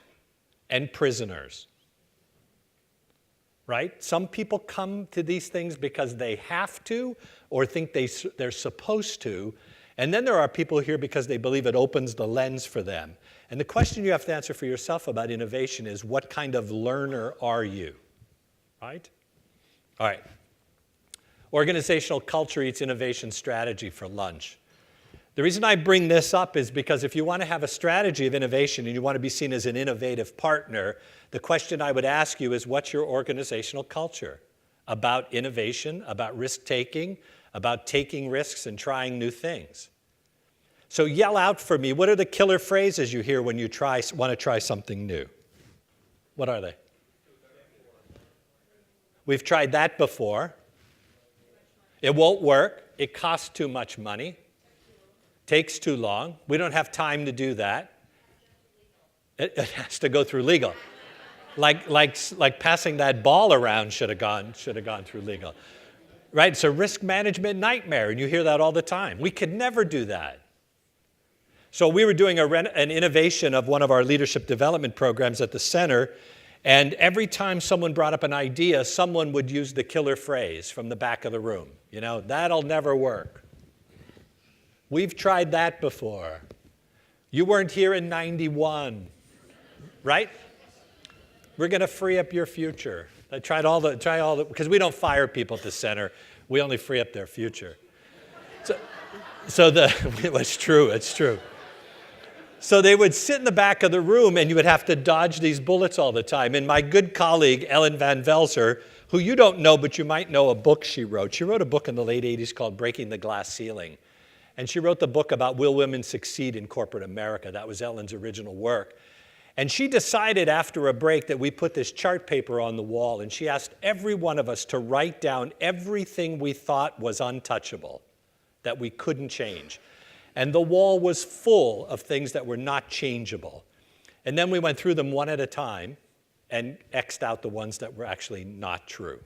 and prisoners, right? Some people come to these things because they have to or think they're supposed to. And then there are people here because they believe it opens the lens for them. And the question you have to answer for yourself about innovation is, what kind of learner are you, right? All right. Organizational culture eats innovation strategy for lunch. The reason I bring this up is because if you want to have a strategy of innovation and you want to be seen as an innovative partner, the question I would ask you is, what's your organizational culture about innovation, about risk-taking, about taking risks and trying new things? So yell out for me, what are the killer phrases you hear when you want to try something new? What are they? We've tried that before. It won't work. It costs too much money. Takes too long. We don't have time to do that. It has to go through legal. Like passing that ball around should have gone through legal. Right? It's a risk management nightmare, and you hear that all the time. We could never do that. So we were doing an innovation of one of our leadership development programs at the center, and every time someone brought up an idea, someone would use the killer phrase from the back of the room. You know, that'll never work. We've tried that before. You weren't here in 91, right? We're going to free up your future. I tried all the, because we don't fire people at the center. We only free up their future. It's true. So they would sit in the back of the room, and you would have to dodge these bullets all the time. And my good colleague, Ellen Van Velzer, who you don't know, but you might know a book she wrote. She wrote a book in the late 80s called Breaking the Glass Ceiling. And she wrote the book about Will Women Succeed in Corporate America? That was Ellen's original work. And she decided after a break that we put this chart paper on the wall, and she asked every one of us to write down everything we thought was untouchable, that we couldn't change. And the wall was full of things that were not changeable. And then we went through them one at a time and X'd out the ones that were actually not true.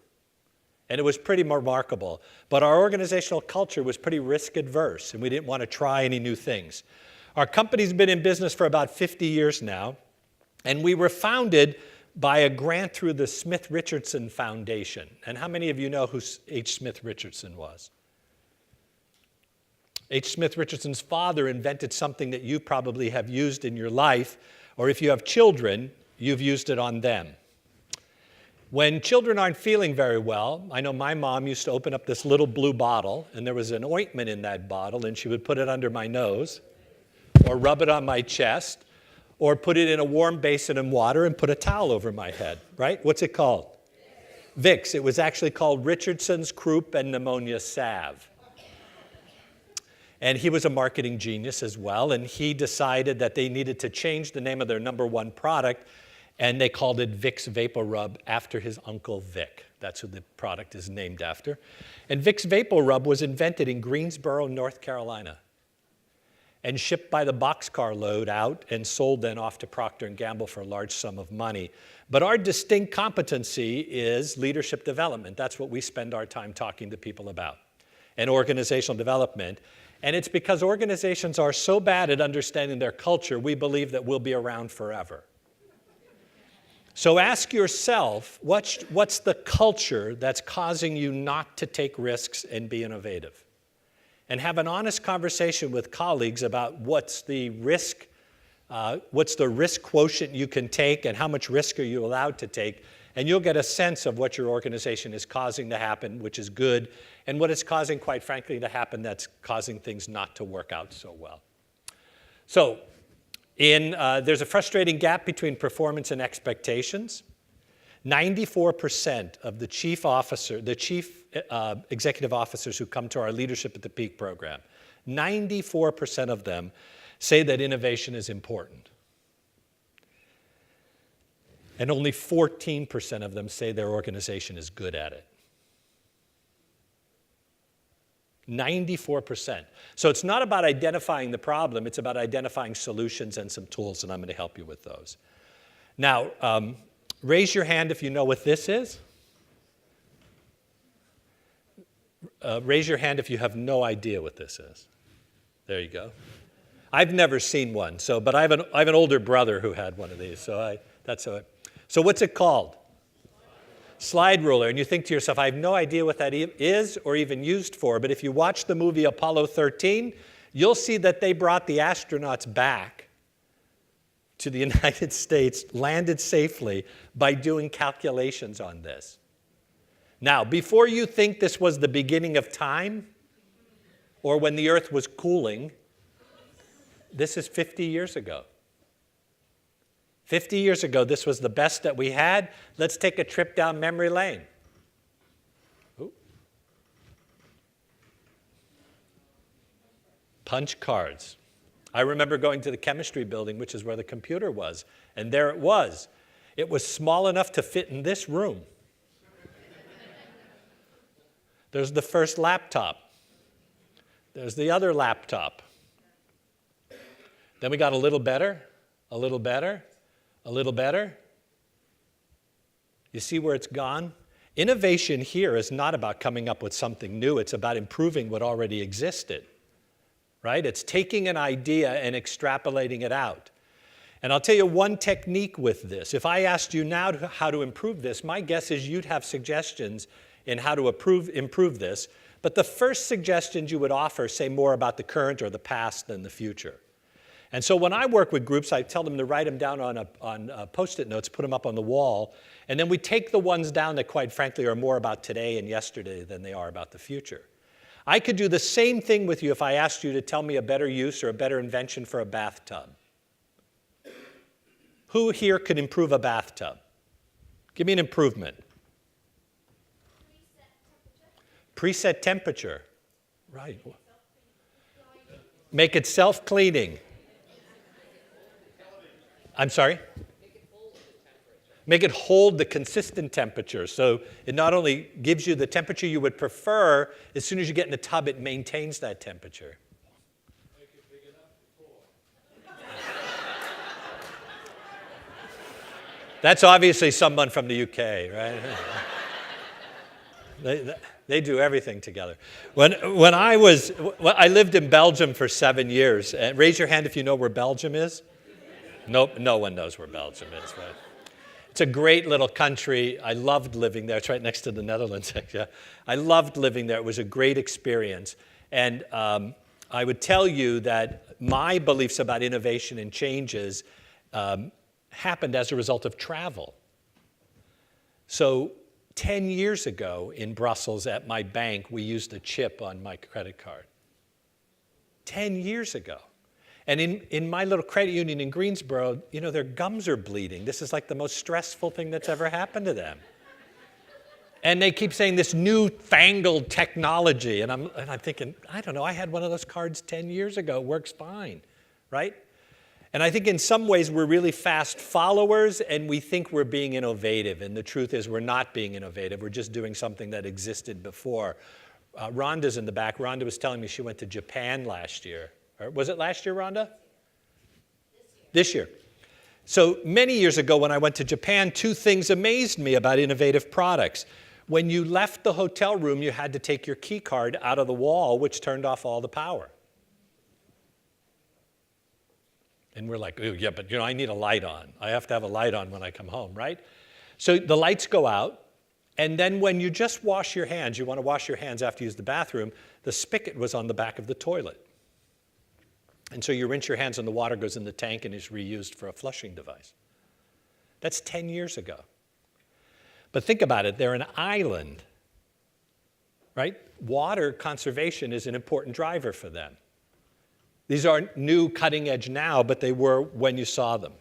And it was pretty remarkable. But our organizational culture was pretty risk adverse, and we didn't want to try any new things. Our company's been in business for about 50 years now, and we were founded by a grant through the Smith Richardson Foundation. And how many of you know who H. Smith Richardson was? H. Smith Richardson's father invented something that you probably have used in your life, or if you have children, you've used it on them. When children aren't feeling very well, I know my mom used to open up this little blue bottle, and there was an ointment in that bottle, and she would put it under my nose, or rub it on my chest, or put it in a warm basin of water and put a towel over my head, right? What's it called? Vicks. It was actually called Richardson's Croup and Pneumonia Salve. And he was a marketing genius as well, and he decided that they needed to change the name of their number one product, and they called it Vicks Vapor Rub after his uncle Vic. That's who the product is named after. And Vicks Vapor Rub was invented in Greensboro, North Carolina, and shipped by the boxcar load out and sold then off to Procter & Gamble for a large sum of money. But our distinct competency is leadership development. That's what we spend our time talking to people about, and organizational development. And it's because organizations are so bad at understanding their culture, we believe that we'll be around forever. So ask yourself, what's the culture that's causing you not to take risks and be innovative? And have an honest conversation with colleagues about what's the risk quotient you can take and how much risk are you allowed to take. And you'll get a sense of what your organization is causing to happen, which is good, and what it's causing, quite frankly, to happen that's causing things not to work out so well. So there's a frustrating gap between performance and expectations. 94% of the chief executive officers who come to our Leadership at the Peak program, 94% of them say that innovation is important. And only 14% of them say their organization is good at it. 94%. So it's not about identifying the problem, it's about identifying solutions and some tools, and I'm going to help you with those. Now, raise your hand if you know what this is. Raise your hand if you have no idea what this is. There you go. I've never seen one, but I have an older brother who had one of these, so So what's it called? Slide ruler. And you think to yourself, I have no idea what that is or even used for, but if you watch the movie Apollo 13, you'll see that they brought the astronauts back to the United States, landed safely by doing calculations on this. Now, before you think this was the beginning of time or when the Earth was cooling, this is 50 years ago. 50 years ago, this was the best that we had. Let's take a trip down memory lane. Ooh. Punch cards. I remember going to the chemistry building, which is where the computer was, and there it was. It was small enough to fit in this room. There's the first laptop. There's the other laptop. Then we got a little better, a little better, a little better. You see where it's gone? Innovation here is not about coming up with something new. It's about improving what already existed, right? It's taking an idea and extrapolating it out. And I'll tell you one technique with this. If I asked you now how to improve this, my guess is you'd have suggestions in how to improve this. But the first suggestions you would offer say more about the current or the past than the future. And so when I work with groups, I tell them to write them down on Post-it notes, put them up on the wall, and then we take the ones down that, quite frankly, are more about today and yesterday than they are about the future. I could do the same thing with you if I asked you to tell me a better use or a better invention for a bathtub. Who here could improve a bathtub? Give me an improvement. Preset temperature. Right. Make it self-cleaning. I'm sorry? Make it hold the consistent temperature. So it not only gives you the temperature you would prefer, as soon as you get in the tub, it maintains that temperature. Make it big enough That's obviously someone from the UK, right? They do everything together. When I lived in Belgium for 7 years. Raise your hand if you know where Belgium is. Nope, no one knows where Belgium is, right? It's a great little country. I loved living there. It's right next to the Netherlands. Yeah. I loved living there. It was a great experience. And I would tell you that my beliefs about innovation and changes happened as a result of travel. So 10 years ago in Brussels at my bank, we used a chip on my credit card. 10 years ago. And in my little credit union in Greensboro, you know, their gums are bleeding. This is like the most stressful thing that's ever happened to them. And they keep saying this newfangled technology. And I'm thinking, I don't know, I had one of those cards 10 years ago. It works fine, right? And I think in some ways we're really fast followers and we think we're being innovative. And the truth is we're not being innovative. We're just doing something that existed before. Rhonda's in the back. Rhonda was telling me she went to Japan last year. Or was it last year, Rhonda? This year. So many years ago when I went to Japan, two things amazed me about innovative products. When you left the hotel room, you had to take your key card out of the wall, which turned off all the power. And we're like, oh, yeah, but you know, I need a light on. I have to have a light on when I come home, right? So the lights go out, and then when you just wash your hands, you want to wash your hands after you use the bathroom, the spigot was on the back of the toilet. And so you rinse your hands and the water goes in the tank and is reused for a flushing device. That's 10 years ago. But think about it, they're an island, right? Water conservation is an important driver for them. These aren't new cutting edge now, but they were when you saw them.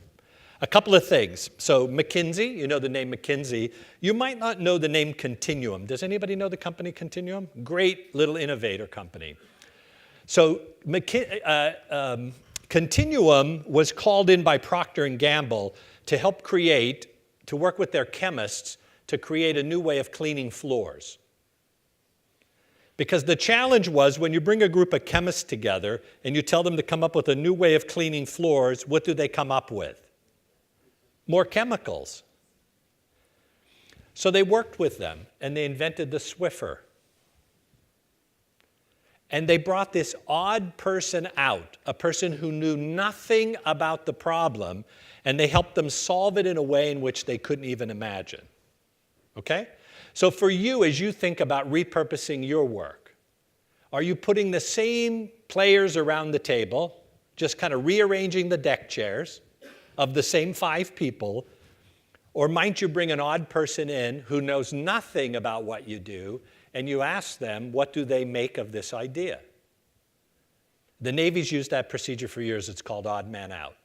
A couple of things. So McKinsey, you know the name McKinsey. You might not know the name Continuum. Does anybody know the company Continuum? Great little innovator company. So Continuum was called in by Procter & Gamble to help to work with their chemists to create a new way of cleaning floors. Because the challenge was when you bring a group of chemists together and you tell them to come up with a new way of cleaning floors, what do they come up with? More chemicals. So they worked with them and they invented the Swiffer. And they brought this odd person out, a person who knew nothing about the problem, and they helped them solve it in a way in which they couldn't even imagine. Okay? So for you, as you think about repurposing your work, are you putting the same players around the table, just kind of rearranging the deck chairs of the same 5 people, or might you bring an odd person in who knows nothing about what you do, and you ask them, what do they make of this idea? The Navy's used that procedure for years. It's called odd man out.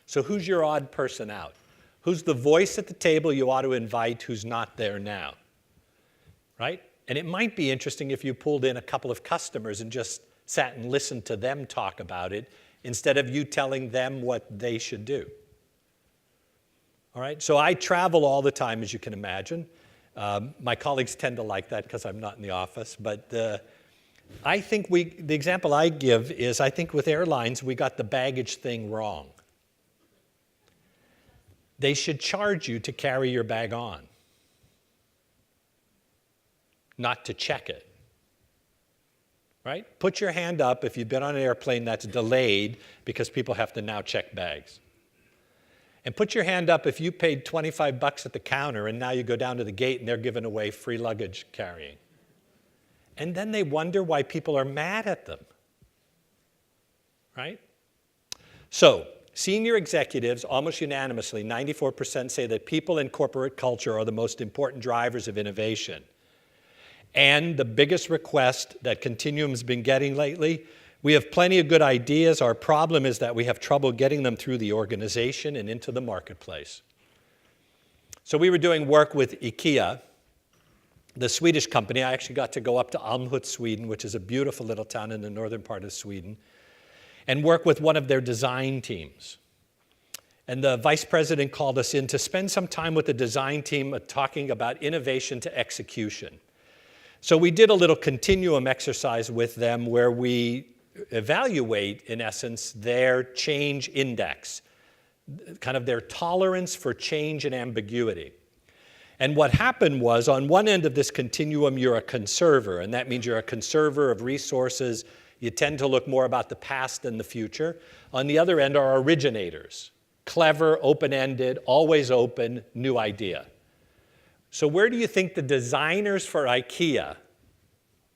So who's your odd person out? Who's the voice at the table you ought to invite who's not there now? Right? And it might be interesting if you pulled in a couple of customers and just sat and listened to them talk about it instead of you telling them what they should do. All right? So I travel all the time, as you can imagine. My colleagues tend to like that because I'm not in the office. But I think the example I give is I think with airlines, we got the baggage thing wrong. They should charge you to carry your bag on, not to check it. Right? Put your hand up if you've been on an airplane that's delayed because people have to now check bags. And put your hand up if you paid $25 at the counter and now you go down to the gate and they're giving away free luggage carrying. And then they wonder why people are mad at them. Right? So, senior executives, almost unanimously, 94% say that people in corporate culture are the most important drivers of innovation. And the biggest request that Continuum's been getting lately, we have plenty of good ideas. Our problem is that we have trouble getting them through the organization and into the marketplace. So we were doing work with IKEA, the Swedish company. I actually got to go up to Älmhult, Sweden, which is a beautiful little town in the northern part of Sweden, and work with one of their design teams. And the vice president called us in to spend some time with the design team talking about innovation to execution. So we did a little continuum exercise with them where we evaluate, in essence, their change index, kind of their tolerance for change and ambiguity. And what happened was, on one end of this continuum, you're a conserver, and that means you're a conserver of resources. You tend to look more about the past than the future. On the other end are originators, clever, open-ended, always open, new idea. So where do you think the designers for IKEA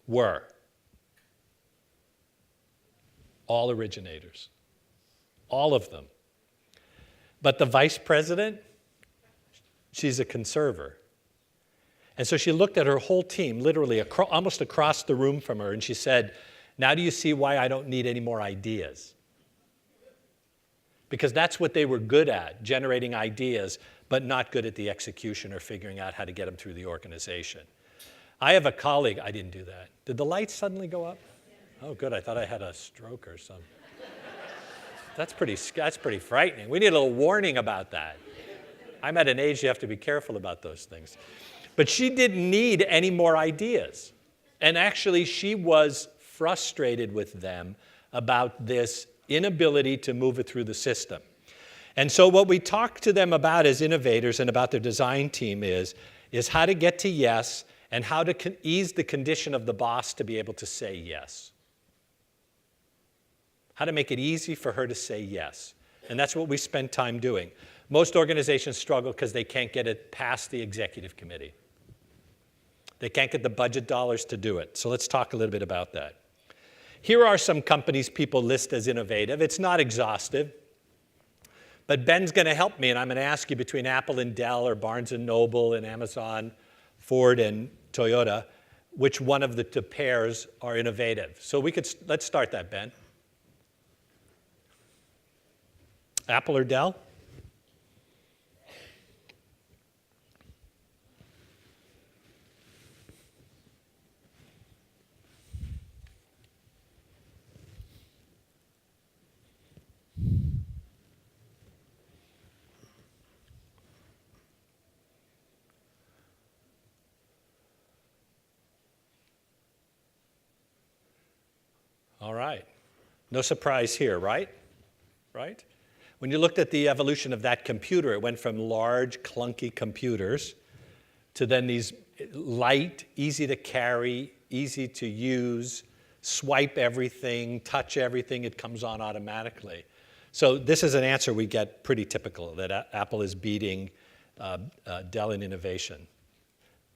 were? All originators. All of them. But the vice president, she's a conserver. And so she looked at her whole team, literally almost across the room from her, and she said, now do you see why I don't need any more ideas? Because that's what they were good at, generating ideas, but not good at the execution or figuring out how to get them through the organization. I have a colleague, I didn't do that. Did the lights suddenly go up? Oh, good, I thought I had a stroke or something. That's pretty frightening. We need a little warning about that. I'm at an age you have to be careful about those things. But she didn't need any more ideas. And actually, she was frustrated with them about this inability to move it through the system. And so what we talk to them about as innovators and about their design team is how to get to yes and how to ease the condition of the boss to be able to say yes. How to make it easy for her to say yes. And that's what we spend time doing. Most organizations struggle because they can't get it past the executive committee. They can't get the budget dollars to do it. So let's talk a little bit about that. Here are some companies people list as innovative. It's not exhaustive. But Ben's going to help me, and I'm going to ask you between Apple and Dell or Barnes & Noble and Amazon, Ford and Toyota, which one of the two pairs are innovative. So let's start that, Ben. Apple or Dell? All right. No surprise here, right? Right? When you looked at the evolution of that computer, it went from large, clunky computers to then these light, easy to carry, easy to use, swipe everything, touch everything, it comes on automatically. So this is an answer we get pretty typical, that Apple is beating Dell in innovation.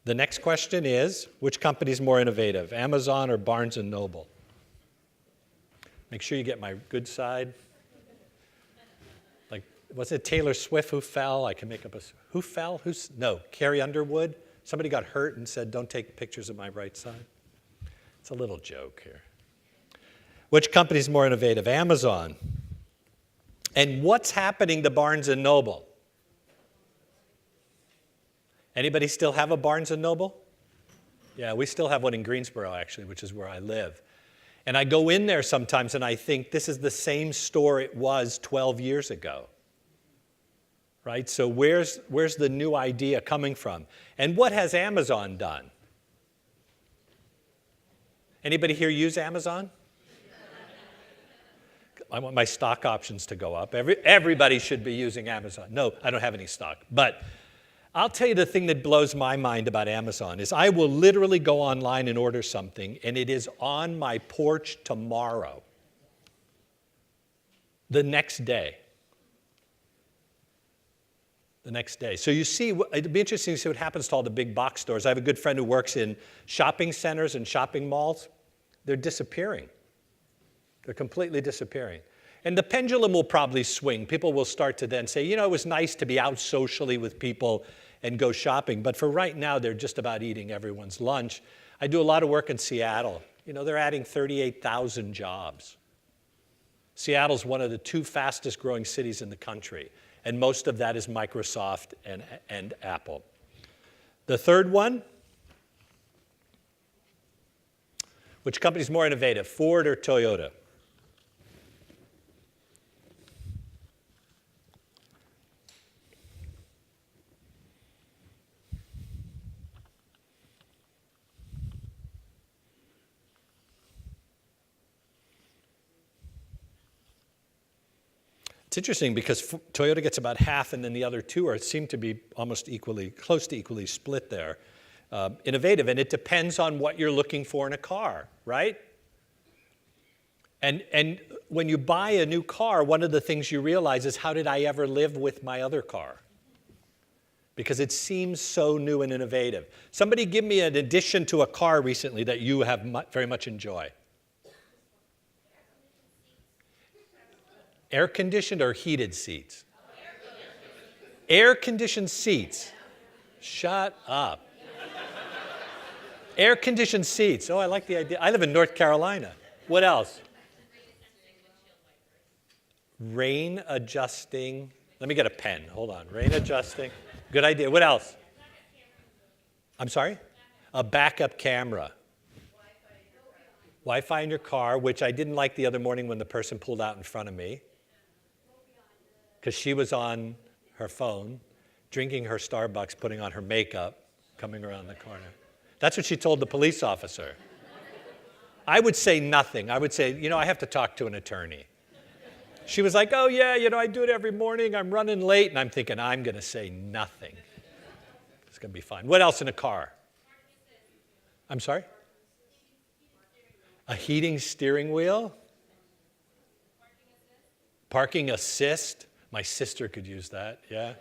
The next question is, which company is more innovative, Amazon or Barnes & Noble? Make sure you get my good side. Like, was it Taylor Swift who fell? I can make up a, who fell? No, Carrie Underwood. Somebody got hurt and said, don't take pictures of my right side. It's a little joke here. Which company is more innovative, Amazon? And what's happening to Barnes & Noble? Anybody still have a Barnes & Noble? Yeah, we still have one in Greensboro, actually, which is where I live. And I go in there sometimes and I think this is the same store it was 12 years ago. Right? So where's the new idea coming from? And what has Amazon done? Anybody here use Amazon? I want my stock options to go up. Everybody should be using Amazon. No, I don't have any stock. But I'll tell you the thing that blows my mind about Amazon is I will literally go online and order something, and it is on my porch tomorrow, the next day. The next day. So you see, it'd be interesting to see what happens to all the big box stores. I have a good friend who works in shopping centers and shopping malls. They're disappearing. They're completely disappearing. And the pendulum will probably swing. People will start to then say, you know, it was nice to be out socially with people and go shopping. But for right now, they're just about eating everyone's lunch. I do a lot of work in Seattle. You know, they're adding 38,000 jobs. Seattle's one of the 2 fastest growing cities in the country. And most of that is Microsoft and Apple. The third one, which company is more innovative, Ford or Toyota? It's interesting because Toyota gets about half, and then the other 2 seem to be almost close to equally split there. Innovative, and it depends on what you're looking for in a car, right? And when you buy a new car, one of the things you realize is, how did I ever live with my other car? Because it seems so new and innovative. Somebody give me an addition to a car recently that you have very much enjoyed. Air-conditioned or heated seats? Air-conditioned seats. Shut up. Air-conditioned seats. Oh, I like the idea. I live in North Carolina. What else? Rain adjusting. Let me get a pen. Hold on. Rain adjusting. Good idea. What else? I'm sorry? A backup camera. Wi-Fi in your car, which I didn't like the other morning when the person pulled out in front of me, because she was on her phone, drinking her Starbucks, putting on her makeup, coming around the corner. That's what she told the police officer. I would say nothing. I would say, you know, I have to talk to an attorney. She was like, oh, yeah, you know, I do it every morning. I'm running late. And I'm thinking, I'm going to say nothing. It's going to be fine. What else in a car? I'm sorry? A heating steering wheel? Parking assist? My sister could use that, yeah.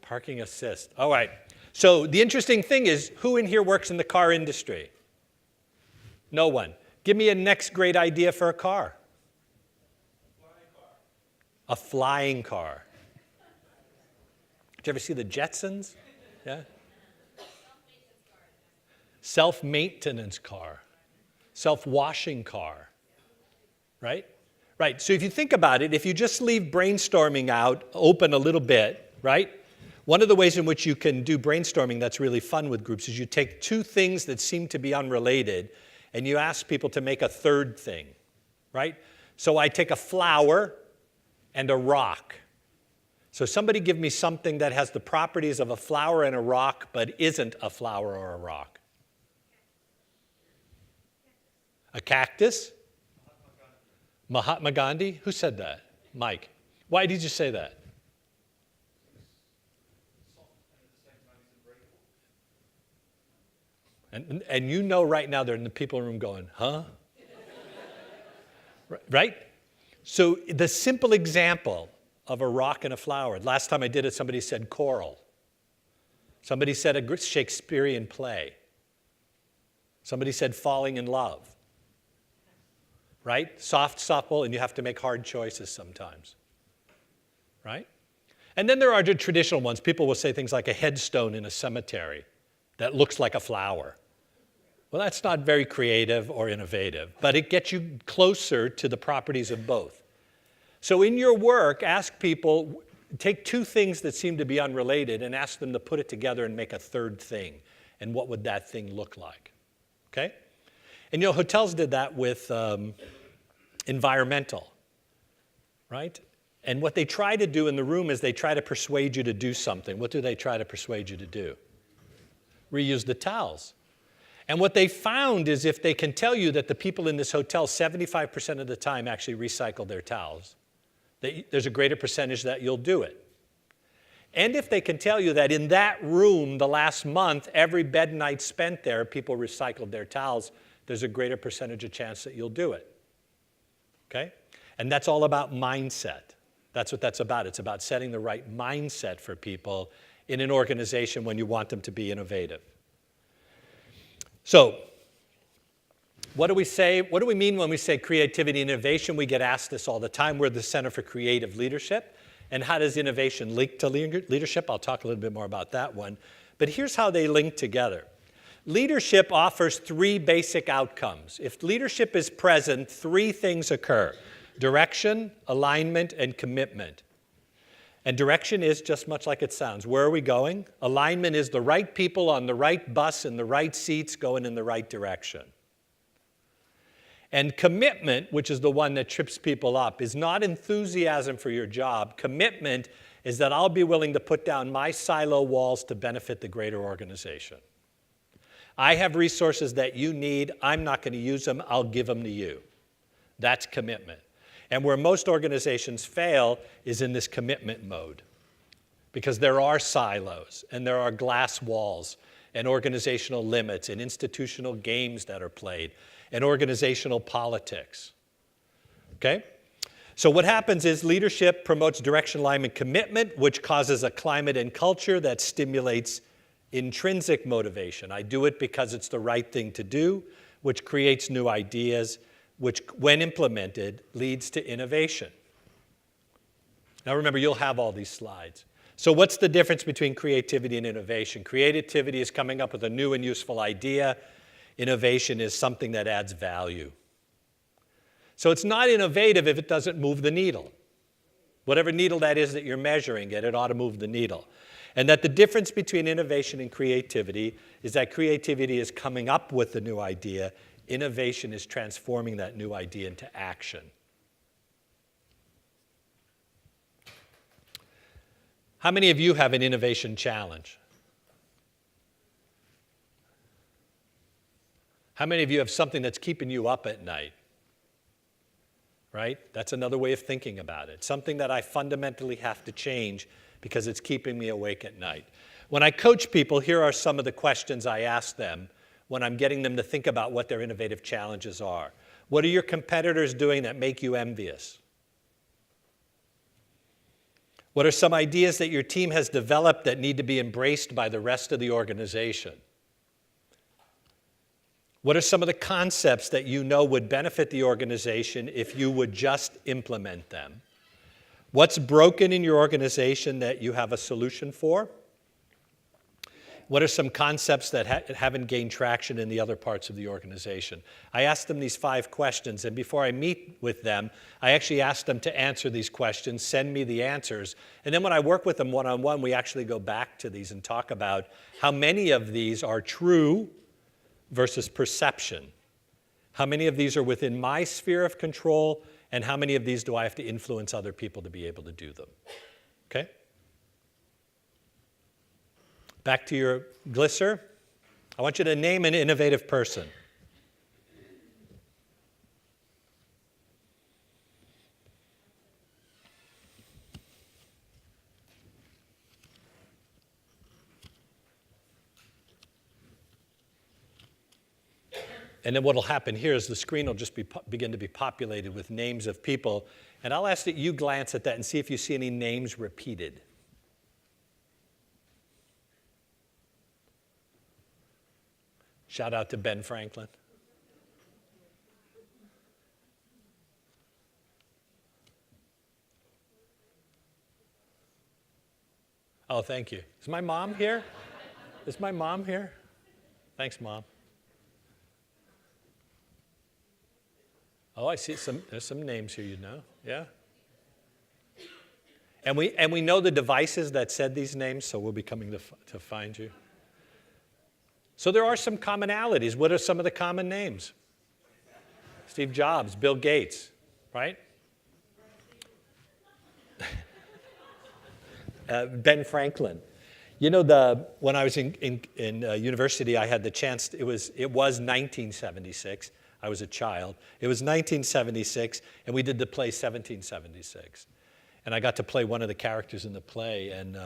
Parking assist. All right. So the interesting thing is, who in here works in the car industry? No one. Give me a next great idea for a car. A flying car. Did you ever see the Jetsons? Yeah. Self-maintenance car. Self-washing car. Right? Right. So if you think about it, if you just leave brainstorming out open a little bit, right? One of the ways in which you can do brainstorming that's really fun with groups is you take 2 things that seem to be unrelated and you ask people to make a third thing, right? So I take a flower and a rock. So somebody give me something that has the properties of a flower and a rock but isn't a flower or a rock. A cactus? Mahatma Gandhi? Who said that? Mike. Why did you say that? And you know right now they're in the people room going, huh? Right? So the simple example of a rock and a flower. Last time I did it, somebody said coral. Somebody said a Shakespearean play. Somebody said falling in love. Right? Soft, supple, and you have to make hard choices sometimes. Right? And then there are the traditional ones. People will say things like a headstone in a cemetery that looks like a flower. Well, that's not very creative or innovative, but it gets you closer to the properties of both. So in your work, ask people, take two things that seem to be unrelated and ask them to put it together and make a third thing. And what would that thing look like? Okay? And you know, hotels did that with environmental, right? And what they try to do in the room is they try to persuade you to do something. What do they try to persuade you to do? Reuse the towels. And what they found is if they can tell you that the people in this hotel 75% of the time actually recycle their towels, there's a greater percentage that you'll do it. And if they can tell you that in that room the last month, every bed night spent there, people recycled their towels, there's a greater percentage of chance that you'll do it. Okay? And that's all about mindset. That's what that's about. It's about setting the right mindset for people in an organization when you want them to be innovative. So, what do we say? What do we mean when we say creativity and innovation? We get asked this all the time. We're the Center for Creative Leadership. And how does innovation link to leadership? I'll talk a little bit more about that one. But here's how they link together. Leadership offers three basic outcomes. If leadership is present, three things occur: direction, alignment, and commitment. And direction is just much like it sounds. Where are we going? Alignment is the right people on the right bus in the right seats going in the right direction. And commitment, which is the one that trips people up, is not enthusiasm for your job. Commitment is that I'll be willing to put down my silo walls to benefit the greater organization. I have resources that you need. I'm not going to use them. I'll give them to you. That's commitment. And where most organizations fail is in this commitment mode, because there are silos and there are glass walls and organizational limits and institutional games that are played and organizational politics. Okay? So what happens is leadership promotes direction, alignment, commitment, which causes a climate and culture that stimulates intrinsic motivation. I do it because it's the right thing to do, which creates new ideas, which, when implemented, leads to innovation. Now remember, you'll have all these slides. So what's the difference between creativity and innovation? Creativity is coming up with a new and useful idea. Innovation is something that adds value. So it's not innovative if it doesn't move the needle. Whatever needle that is that you're measuring it ought to move the needle. And that the difference between innovation and creativity is that creativity is coming up with the new idea. Innovation is transforming that new idea into action. How many of you have an innovation challenge? How many of you have something that's keeping you up at night? Right? That's another way of thinking about it. Something that I fundamentally have to change because it's keeping me awake at night. When I coach people, here are some of the questions I ask them when I'm getting them to think about what their innovative challenges are. What are your competitors doing that make you envious? What are some ideas that your team has developed that need to be embraced by the rest of the organization? What are some of the concepts that you know would benefit the organization if you would just implement them? What's broken in your organization that you have a solution for? What are some concepts that haven't gained traction in the other parts of the organization? I asked them these 5 questions, and before I meet with them, I actually asked them to answer these questions, send me the answers, and then when I work with them one-on-one, we actually go back to these and talk about how many of these are true versus perception. How many of these are within my sphere of control, and how many of these do I have to influence other people to be able to do them? Okay? Back to your glisser. I want you to name an innovative person. And then what will happen here is the screen will just begin to be populated with names of people. And I'll ask that you glance at that and see if you see any names repeated. Shout out to Ben Franklin. Oh, thank you. Is my mom here? Is my mom here? Thanks, Mom. Oh, I see there's some names here you know. Yeah. And we know the devices that said these names, so we'll be coming to find you. So there are some commonalities. What are some of the common names? Steve Jobs, Bill Gates, right? Ben Franklin. You know, when I was in university, I had the chance. It was 1976. I was a child. It was 1976, and we did the play 1776. And I got to play one of the characters in the play, and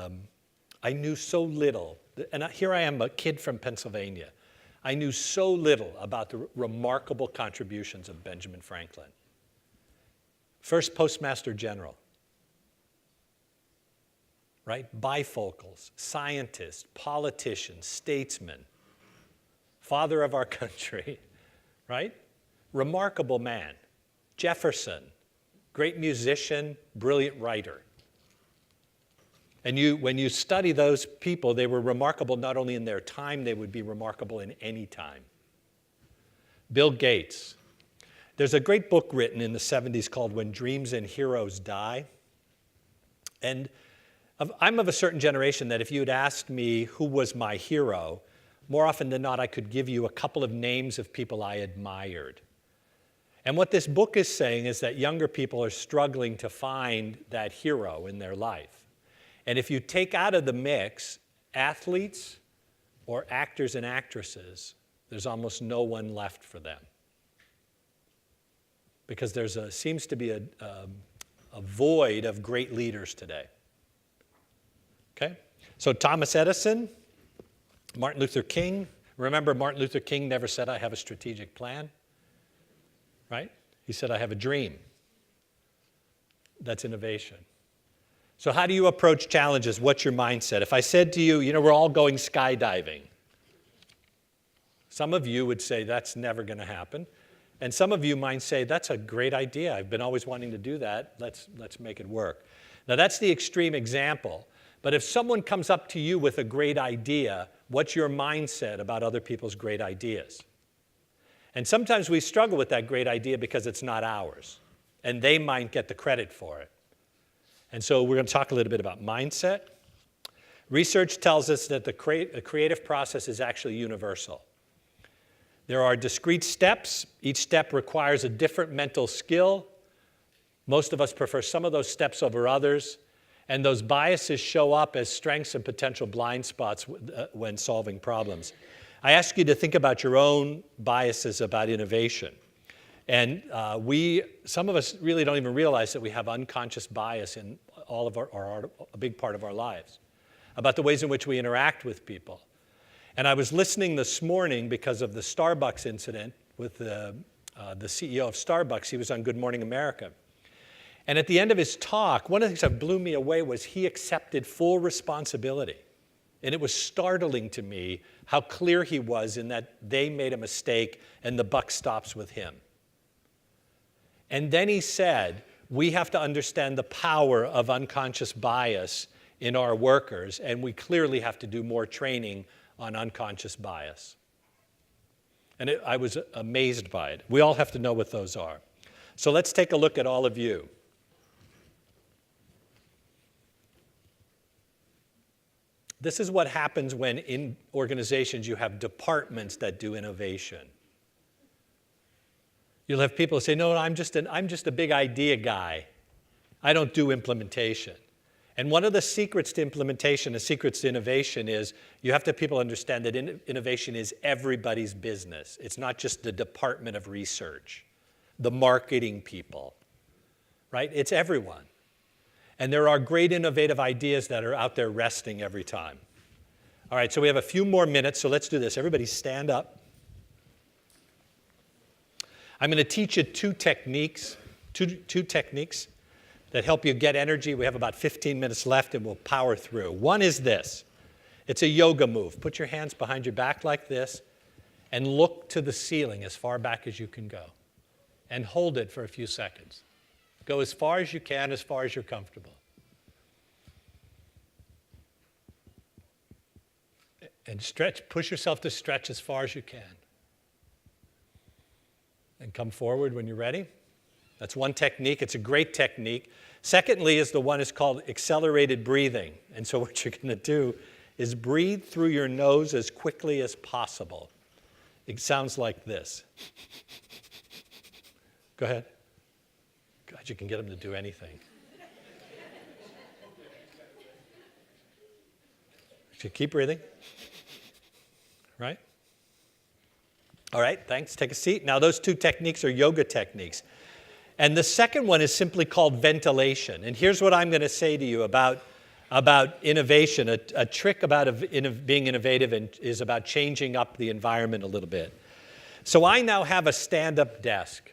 I knew so little. And here I am, a kid from Pennsylvania. I knew so little about the remarkable contributions of Benjamin Franklin. First Postmaster General, right? Bifocals, scientist, politician, statesman, father of our country, right? Remarkable man. Jefferson, great musician, brilliant writer. And when you study those people, they were remarkable not only in their time, they would be remarkable in any time. Bill Gates. There's a great book written in the 70s called When Dreams and Heroes Die. And I'm of a certain generation that if you had asked me who was my hero, more often than not, I could give you a couple of names of people I admired. And what this book is saying is that younger people are struggling to find that hero in their life. And if you take out of the mix athletes or actors and actresses, there's almost no one left for them. Because seems to be a void of great leaders today. Okay? So Thomas Edison, Martin Luther King. Remember, Martin Luther King never said, I have a strategic plan. Right? He said, I have a dream. That's innovation. So how do you approach challenges? What's your mindset? If I said to you, we're all going skydiving. Some of you would say, that's never going to happen. And some of you might say, that's a great idea. I've been always wanting to do that. Let's make it work. Now, that's the extreme example. But if someone comes up to you with a great idea, what's your mindset about other people's great ideas? And sometimes we struggle with that great idea because it's not ours, and they might get the credit for it. And so we're going to talk a little bit about mindset. Research tells us that the creative process is actually universal. There are discrete steps. Each step requires a different mental skill. Most of us prefer some of those steps over others, and those biases show up as strengths and potential blind spots when solving problems. I ask you to think about your own biases about innovation. And some of us really don't even realize that we have unconscious bias in all of a big part of our lives, about the ways in which we interact with people. And I was listening this morning because of the Starbucks incident with the CEO of Starbucks. He was on Good Morning America. And at the end of his talk, one of the things that blew me away was he accepted full responsibility. And it was startling to me how clear he was in that they made a mistake and the buck stops with him. And then he said, we have to understand the power of unconscious bias in our workers, and we clearly have to do more training on unconscious bias. And I was amazed by it. We all have to know what those are. So let's take a look at all of you. This is what happens when in organizations you have departments that do innovation. You'll have people say, no, I'm just a big idea guy. I don't do implementation. And one of the secrets to implementation, the secrets to innovation is you have to have people understand that innovation is everybody's business. It's not just the Department of Research, the marketing people, right? It's everyone. And there are great innovative ideas that are out there resting every time. All right, so we have a few more minutes, so let's do this. Everybody stand up. I'm going to teach you two techniques that help you get energy. We have about 15 minutes left, and we'll power through. One is this. It's a yoga move. Put your hands behind your back like this and look to the ceiling as far back as you can go. And hold it for a few seconds. Go as far as you can, as far as you're comfortable. And stretch. Push yourself to stretch as far as you can. And come forward when you're ready. That's one technique. It's a great technique. Secondly is the one is called accelerated breathing. And so what you're going to do is breathe through your nose as quickly as possible. It sounds like this. Go ahead. God, you can get them to do anything. So keep breathing. Right? All right, thanks. Take a seat. Now, those two techniques are yoga techniques. And the second one is simply called ventilation. And here's what I'm going to say to you about innovation. A trick about being innovative is about changing up the environment a little bit. So I now have a stand-up desk.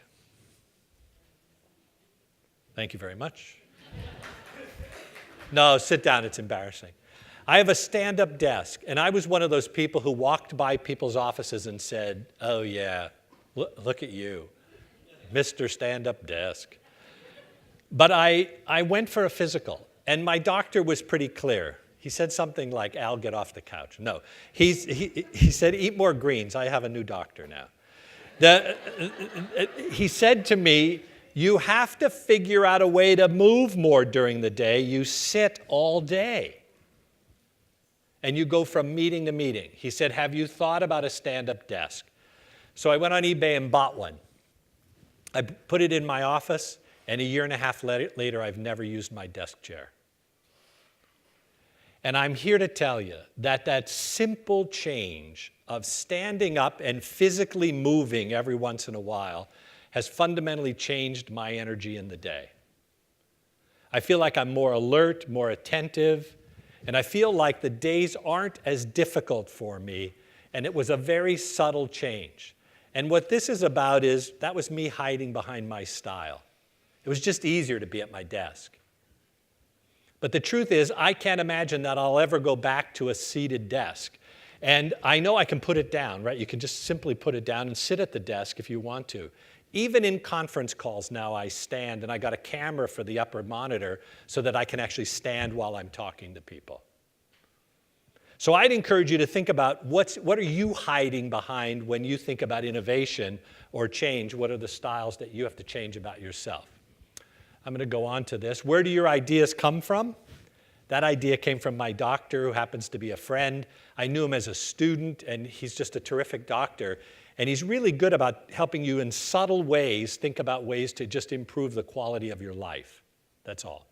Thank you very much. No, sit down. It's embarrassing. I have a stand-up desk, and I was one of those people who walked by people's offices and said, oh, yeah, look at you, Mr. Stand-Up Desk. But I went for a physical, and my doctor was pretty clear. He said something like, Al, get off the couch. No, he said, eat more greens. I have a new doctor now. He said to me, you have to figure out a way to move more during the day. You sit all day. And you go from meeting to meeting. He said, have you thought about a stand-up desk? So I went on eBay and bought one. I put it in my office, and a year and a half later, I've never used my desk chair. And I'm here to tell you that simple change of standing up and physically moving every once in a while has fundamentally changed my energy in the day. I feel like I'm more alert, more attentive, and I feel like the days aren't as difficult for me, and it was a very subtle change. And what this is about is, that was me hiding behind my style. It was just easier to be at my desk. But the truth is, I can't imagine that I'll ever go back to a seated desk. And I know I can put it down, right? You can just simply put it down and sit at the desk if you want to. Even in conference calls now, I stand, and I got a camera for the upper monitor so that I can actually stand while I'm talking to people. So I'd encourage you to think about what are you hiding behind when you think about innovation or change? What are the styles that you have to change about yourself? I'm going to go on to this. Where do your ideas come from? That idea came from my doctor, who happens to be a friend. I knew him as a student, and he's just a terrific doctor. And he's really good about helping you in subtle ways think about ways to just improve the quality of your life. That's all.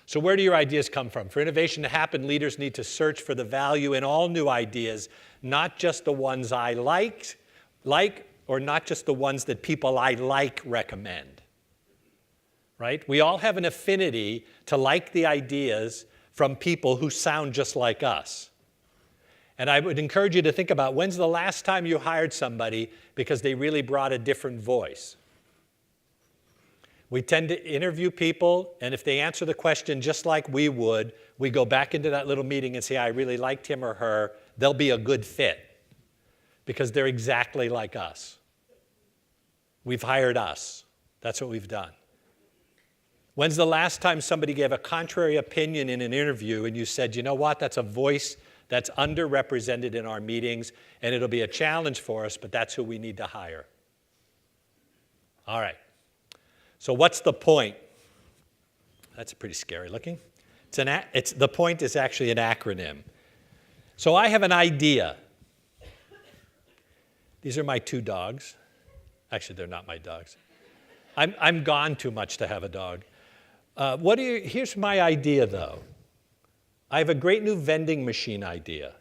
So where do your ideas come from? For innovation to happen, leaders need to search for the value in all new ideas, not just the ones I like, or not just the ones that people I like recommend. Right? We all have an affinity to like the ideas from people who sound just like us. And I would encourage you to think about, when's the last time you hired somebody because they really brought a different voice? We tend to interview people, and if they answer the question just like we would, we go back into that little meeting and say, I really liked him or her. They'll be a good fit because they're exactly like us. We've hired us. That's what we've done. When's the last time somebody gave a contrary opinion in an interview and you said, you know what, that's a voice that's underrepresented in our meetings, and it'll be a challenge for us, but that's who we need to hire. All right. So what's the point? That's pretty scary looking. The point is actually an acronym. So I have an idea. These are my two dogs. Actually, they're not my dogs. I'm gone too much to have a dog. Here's my idea, though. I have a great new vending machine idea.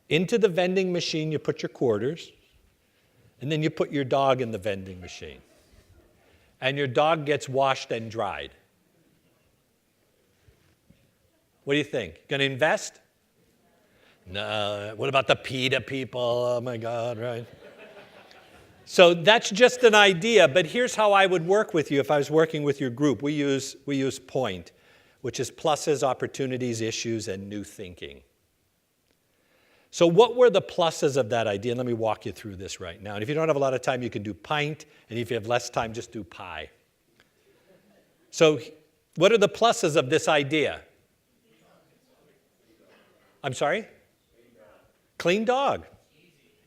Into the vending machine, you put your quarters, and then you put your dog in the vending machine. And your dog gets washed and dried. What do you think? Going to invest? No. What about the PETA people? Oh, my God, right? So that's just an idea, but here's how I would work with you if I was working with your group. We use POINT, which is pluses, opportunities, issues, and new thinking. So what were the pluses of that idea? And let me walk you through this right now. And if you don't have a lot of time, you can do pint, and if you have less time, just do pie. So what are the pluses of this idea? I'm sorry? Clean dog.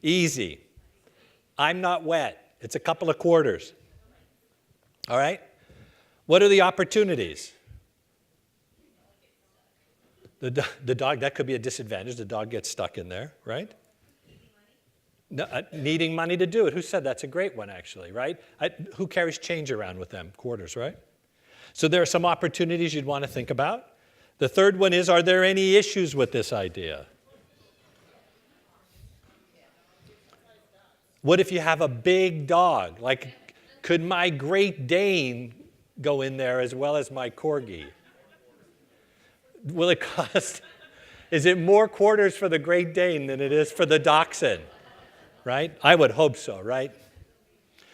Easy. I'm not wet. It's a couple of quarters. All right? What are the opportunities? The dog, that could be a disadvantage. The dog gets stuck in there, right? No, needing money to do it. Who said that's a great one, actually, right? Who carries change around with them? Quarters, right? So there are some opportunities you'd want to think about. The third one is, are there any issues with this idea? What if you have a big dog? Like, could my Great Dane go in there as well as my Corgi? Will it cost, is it more quarters for the Great Dane than it is for the Dachshund? Right? I would hope so, right?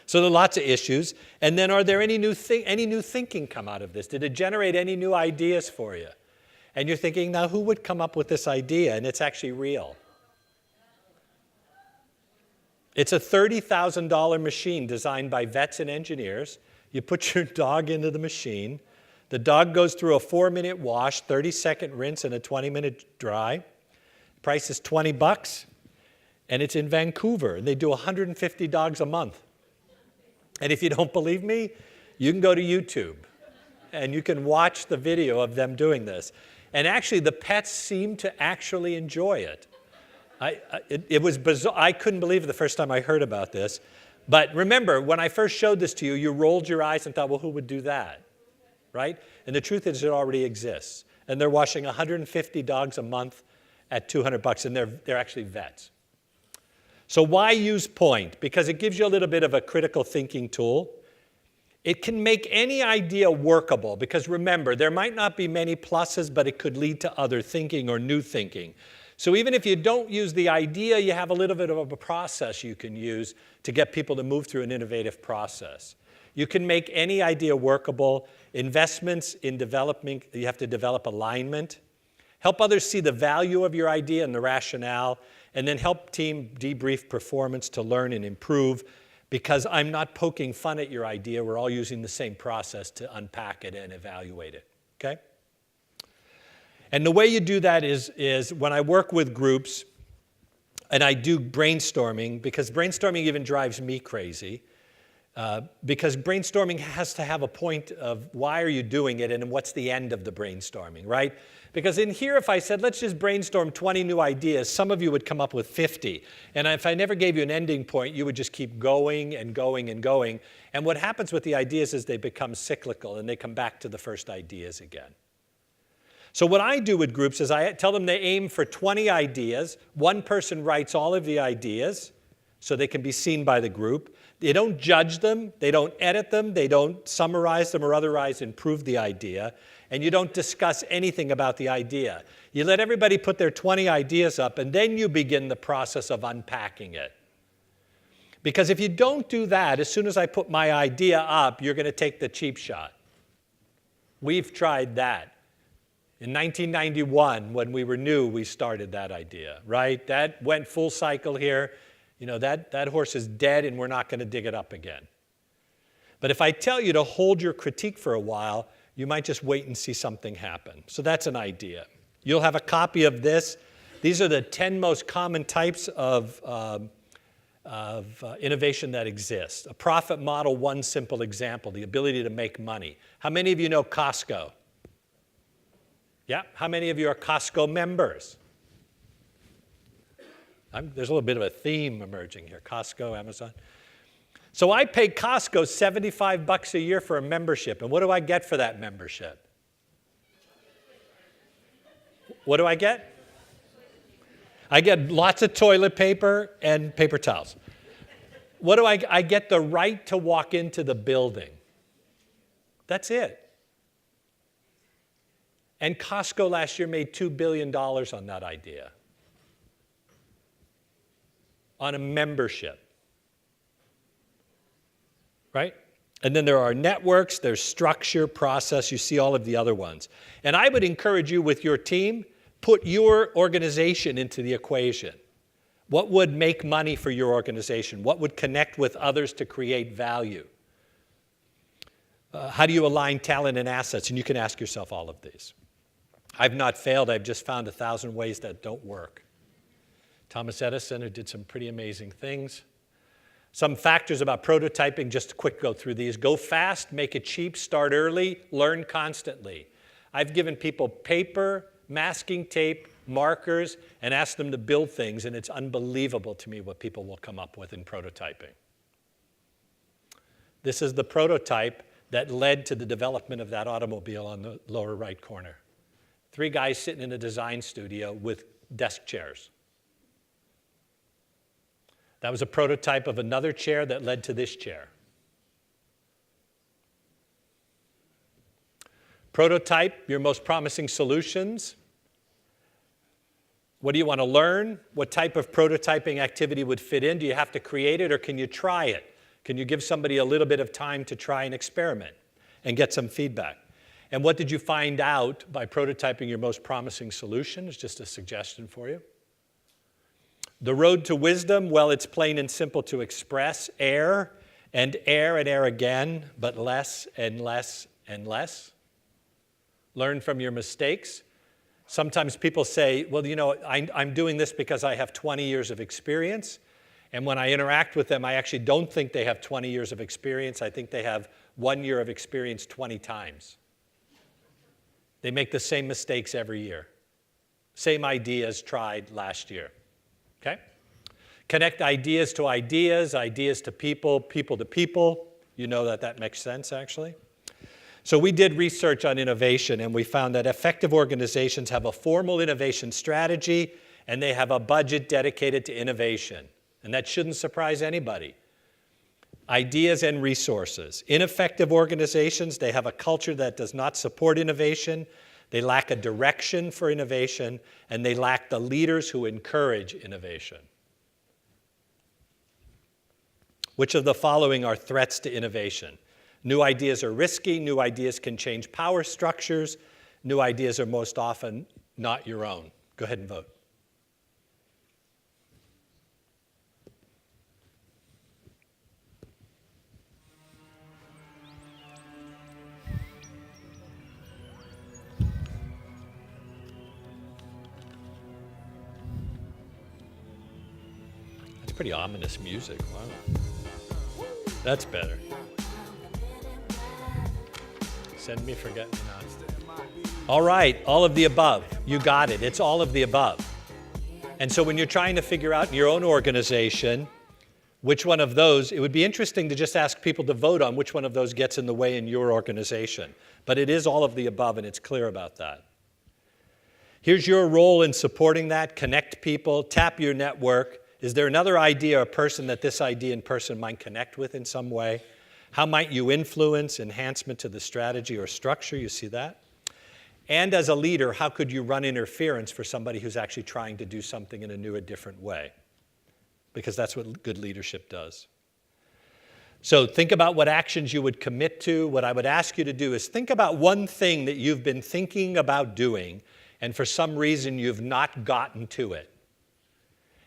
So there are lots of issues. And then are there any new thinking come out of this? Did it generate any new ideas for you? And you're thinking, now who would come up with this idea? And it's actually real. It's a $30,000 machine designed by vets and engineers. You put your dog into the machine. The dog goes through a 4-minute wash, 30-second rinse, and a 20-minute dry. The price is $20, and it's in Vancouver. And they do 150 dogs a month. And if you don't believe me, you can go to YouTube, and you can watch the video of them doing this. And actually, the pets seem to actually enjoy it. It was bizarre. I couldn't believe it the first time I heard about this. But remember, when I first showed this to you, you rolled your eyes and thought, well, who would do that? Right? And the truth is it already exists. And they're washing 150 dogs a month at $200, and they're actually vets. So why use POINT? Because it gives you a little bit of a critical thinking tool. It can make any idea workable, because remember, there might not be many pluses, but it could lead to other thinking or new thinking. So even if you don't use the idea, you have a little bit of a process you can use to get people to move through an innovative process. You can make any idea workable. Investments in development, you have to develop alignment. Help others see the value of your idea and the rationale, and then help team debrief performance to learn and improve, because I'm not poking fun at your idea. We're all using the same process to unpack it and evaluate it, okay? And the way you do that is when I work with groups, and I do brainstorming, because brainstorming even drives me crazy, because brainstorming has to have a point of why are you doing it and what's the end of the brainstorming, right? Because in here, if I said, let's just brainstorm 20 new ideas, some of you would come up with 50. And if I never gave you an ending point, you would just keep going and going and going. And what happens with the ideas is they become cyclical, and they come back to the first ideas again. So what I do with groups is I tell them they aim for 20 ideas. One person writes all of the ideas so they can be seen by the group. They don't judge them. They don't edit them. They don't summarize them or otherwise improve the idea. And you don't discuss anything about the idea. You let everybody put their 20 ideas up, and then you begin the process of unpacking it. Because if you don't do that, as soon as I put my idea up, you're going to take the cheap shot. We've tried that. In 1991, when we were new, we started that idea, right? That went full cycle here. You know, that horse is dead, and we're not going to dig it up again. But if I tell you to hold your critique for a while, you might just wait and see something happen. So that's an idea. You'll have a copy of this. These are the 10 most common types of innovation that exist. A profit model, one simple example, the ability to make money. How many of you know Costco? Yeah, how many of you are Costco members? There's a little bit of a theme emerging here. Costco, Amazon. So I pay Costco $75 a year for a membership. And what do I get for that membership? What do I get? I get lots of toilet paper and paper towels. What do I get the right to walk into the building. That's it. And Costco last year made $2 billion on that idea. On a membership. right? And then there are networks, there's structure, process, you see all of the other ones. And I would encourage you with your team, put your organization into the equation. What would make money for your organization? What would connect with others to create value? How do you align talent and assets? And you can ask yourself all of these. I've not failed, I've just found 1,000 ways that don't work. Thomas Edison, who did some pretty amazing things. Some factors about prototyping, just a quick go through these. Go fast, make it cheap, start early, learn constantly. I've given people paper, masking tape, markers, and asked them to build things, and it's unbelievable to me what people will come up with in prototyping. This is the prototype that led to the development of that automobile on the lower right corner. 3 guys sitting in a design studio with desk chairs. That was a prototype of another chair that led to this chair. Prototype your most promising solutions. What do you want to learn? What type of prototyping activity would fit in? Do you have to create it, or can you try it? Can you give somebody a little bit of time to try and experiment and get some feedback? And what did you find out by prototyping your most promising solution? It's just a suggestion for you. The road to wisdom, well, it's plain and simple to express. Err and err and err again, but less and less and less. Learn from your mistakes. Sometimes people say, well, you know, I'm doing this because I have 20 years of experience. And when I interact with them, I actually don't think they have 20 years of experience. I think they have 1 year of experience 20 times. They make the same mistakes every year. Same ideas tried last year. Okay? Connect ideas to ideas, ideas to people, people to people. You know that makes sense, actually. So we did research on innovation, and we found that effective organizations have a formal innovation strategy, and they have a budget dedicated to innovation. And that shouldn't surprise anybody. Ideas and resources. Ineffective organizations, they have a culture that does not support innovation. They lack a direction for innovation, and they lack the leaders who encourage innovation. Which of the following are threats to innovation? New ideas are risky. New ideas can change power structures. New ideas are most often not your own. Go ahead and vote. That's pretty ominous music. Wow. That's better. Send me forget-me-not. All right, all of the above. You got it. It's all of the above. And so when you're trying to figure out in your own organization which one of those, it would be interesting to just ask people to vote on which one of those gets in the way in your organization. But it is all of the above, and it's clear about that. Here's your role in supporting that. Connect people, tap your network. Is there another idea or person that this idea and person might connect with in some way? How might you influence enhancement to the strategy or structure? You see that? And as a leader, how could you run interference for somebody who's actually trying to do something in a new or different way? Because that's what good leadership does. So think about what actions you would commit to. What I would ask you to do is think about one thing that you've been thinking about doing, and for some reason you've not gotten to it.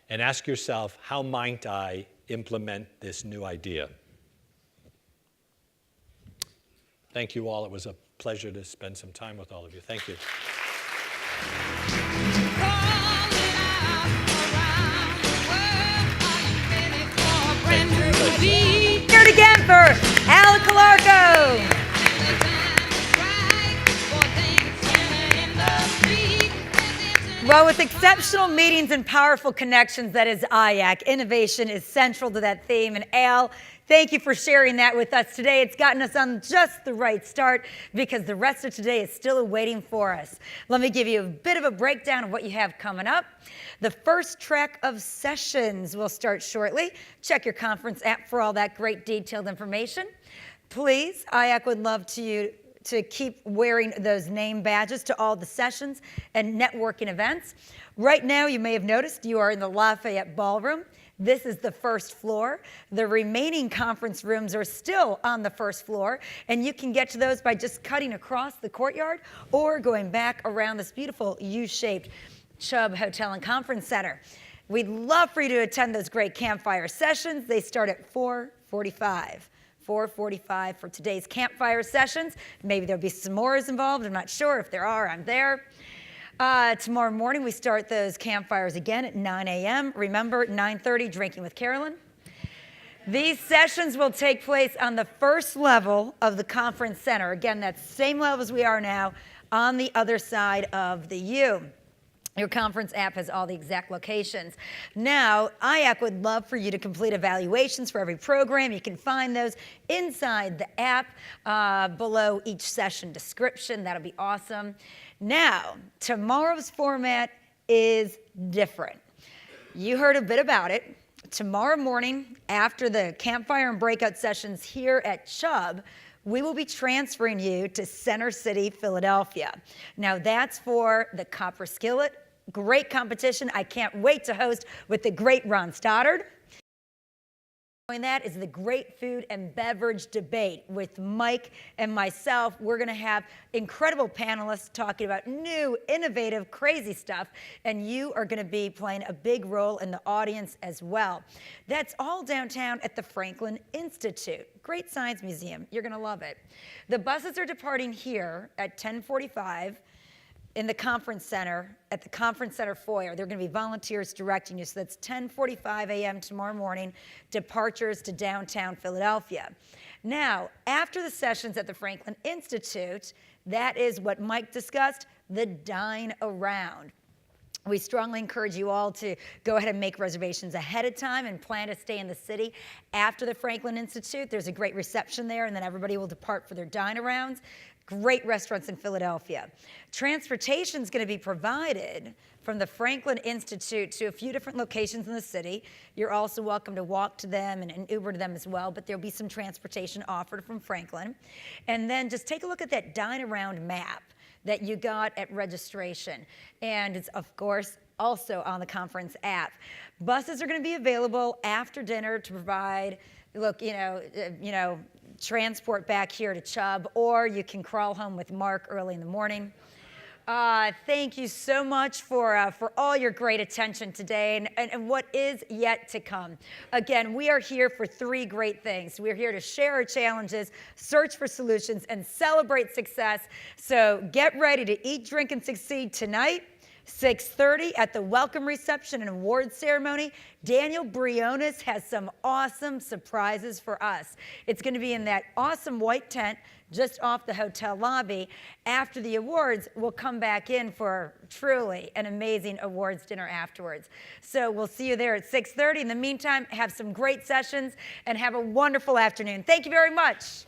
And ask yourself, how might I implement this new idea? Thank you all. It was a pleasure to spend some time with all of you. Thank you. Hear it again for Al Calarco. Well, with exceptional meetings and powerful connections, that is IAC. Innovation is central to that theme. And Al, thank you for sharing that with us today. It's gotten us on just the right start because the rest of today is still awaiting for us. Let me give you a bit of a breakdown of what you have coming up. The first track of sessions will start shortly. Check your conference app for all that great detailed information. Please, IAC would love to keep wearing those name badges to all the sessions and networking events. Right now, you may have noticed you are in the Lafayette Ballroom. This is the first floor. The remaining conference rooms are still on the first floor, and you can get to those by just cutting across the courtyard or going back around this beautiful U-shaped Chubb Hotel and Conference Center. We'd love for you to attend those great campfire sessions. They start at 4:45. 4:45 for today's campfire sessions. Maybe there'll be s'mores involved. I'm not sure. If there are, I'm there. Tomorrow morning, we start those campfires again at 9 a.m. Remember, 9:30, Drinking with Carolyn. These sessions will take place on the first level of the conference center. Again, that's the same level as we are now on the other side of the U. Your conference app has all the exact locations. Now, IAC would love for you to complete evaluations for every program. You can find those inside the app below each session description. That'll be awesome. Now, tomorrow's format is different. You heard a bit about it. Tomorrow morning, after the campfire and breakout sessions here at Chubb, we will be transferring you to Center City, Philadelphia. Now, that's for the Copper Skillet. Great competition. I can't wait to host with the great Ron Stoddard. And that is the great food and beverage debate with Mike and myself. We're going to have incredible panelists talking about new, innovative, crazy stuff, and you are going to be playing a big role in the audience as well. That's all downtown at the Franklin Institute. Great science museum. You're going to love it. The buses are departing here at 10:45. In the conference center, at the conference center foyer. There are going to be volunteers directing you. So that's 10:45 a.m. tomorrow morning, departures to downtown Philadelphia. Now, after the sessions at the Franklin Institute, that is what Mike discussed, the dine around. We strongly encourage you all to go ahead and make reservations ahead of time and plan to stay in the city after the Franklin Institute. There's a great reception there, and then everybody will depart for their dine-arounds. Great restaurants in Philadelphia. Transportation is going to be provided from the Franklin Institute to a few different locations in the city. You're also welcome to walk to them and Uber to them as well, but there'll be some transportation offered from Franklin. And then just take a look at that dine-around map that you got at registration. And it's, of course, also on the conference app. Buses are going to be available after dinner to provide, look, transport back here to Chubb, or you can crawl home with Mark early in the morning. Thank you so much for all your great attention today and what is yet to come. Again, we are here for three great things. We're here to share our challenges, search for solutions, and celebrate success. So get ready to eat, drink, and succeed tonight. 6:30 at the welcome reception and awards ceremony. Daniel Briones has some awesome surprises for us. It's going to be in that awesome white tent just off the hotel lobby. After the awards, we'll come back in for truly an amazing awards dinner afterwards. So we'll see you there at 6:30. In the meantime, have some great sessions and have a wonderful afternoon. Thank you very much.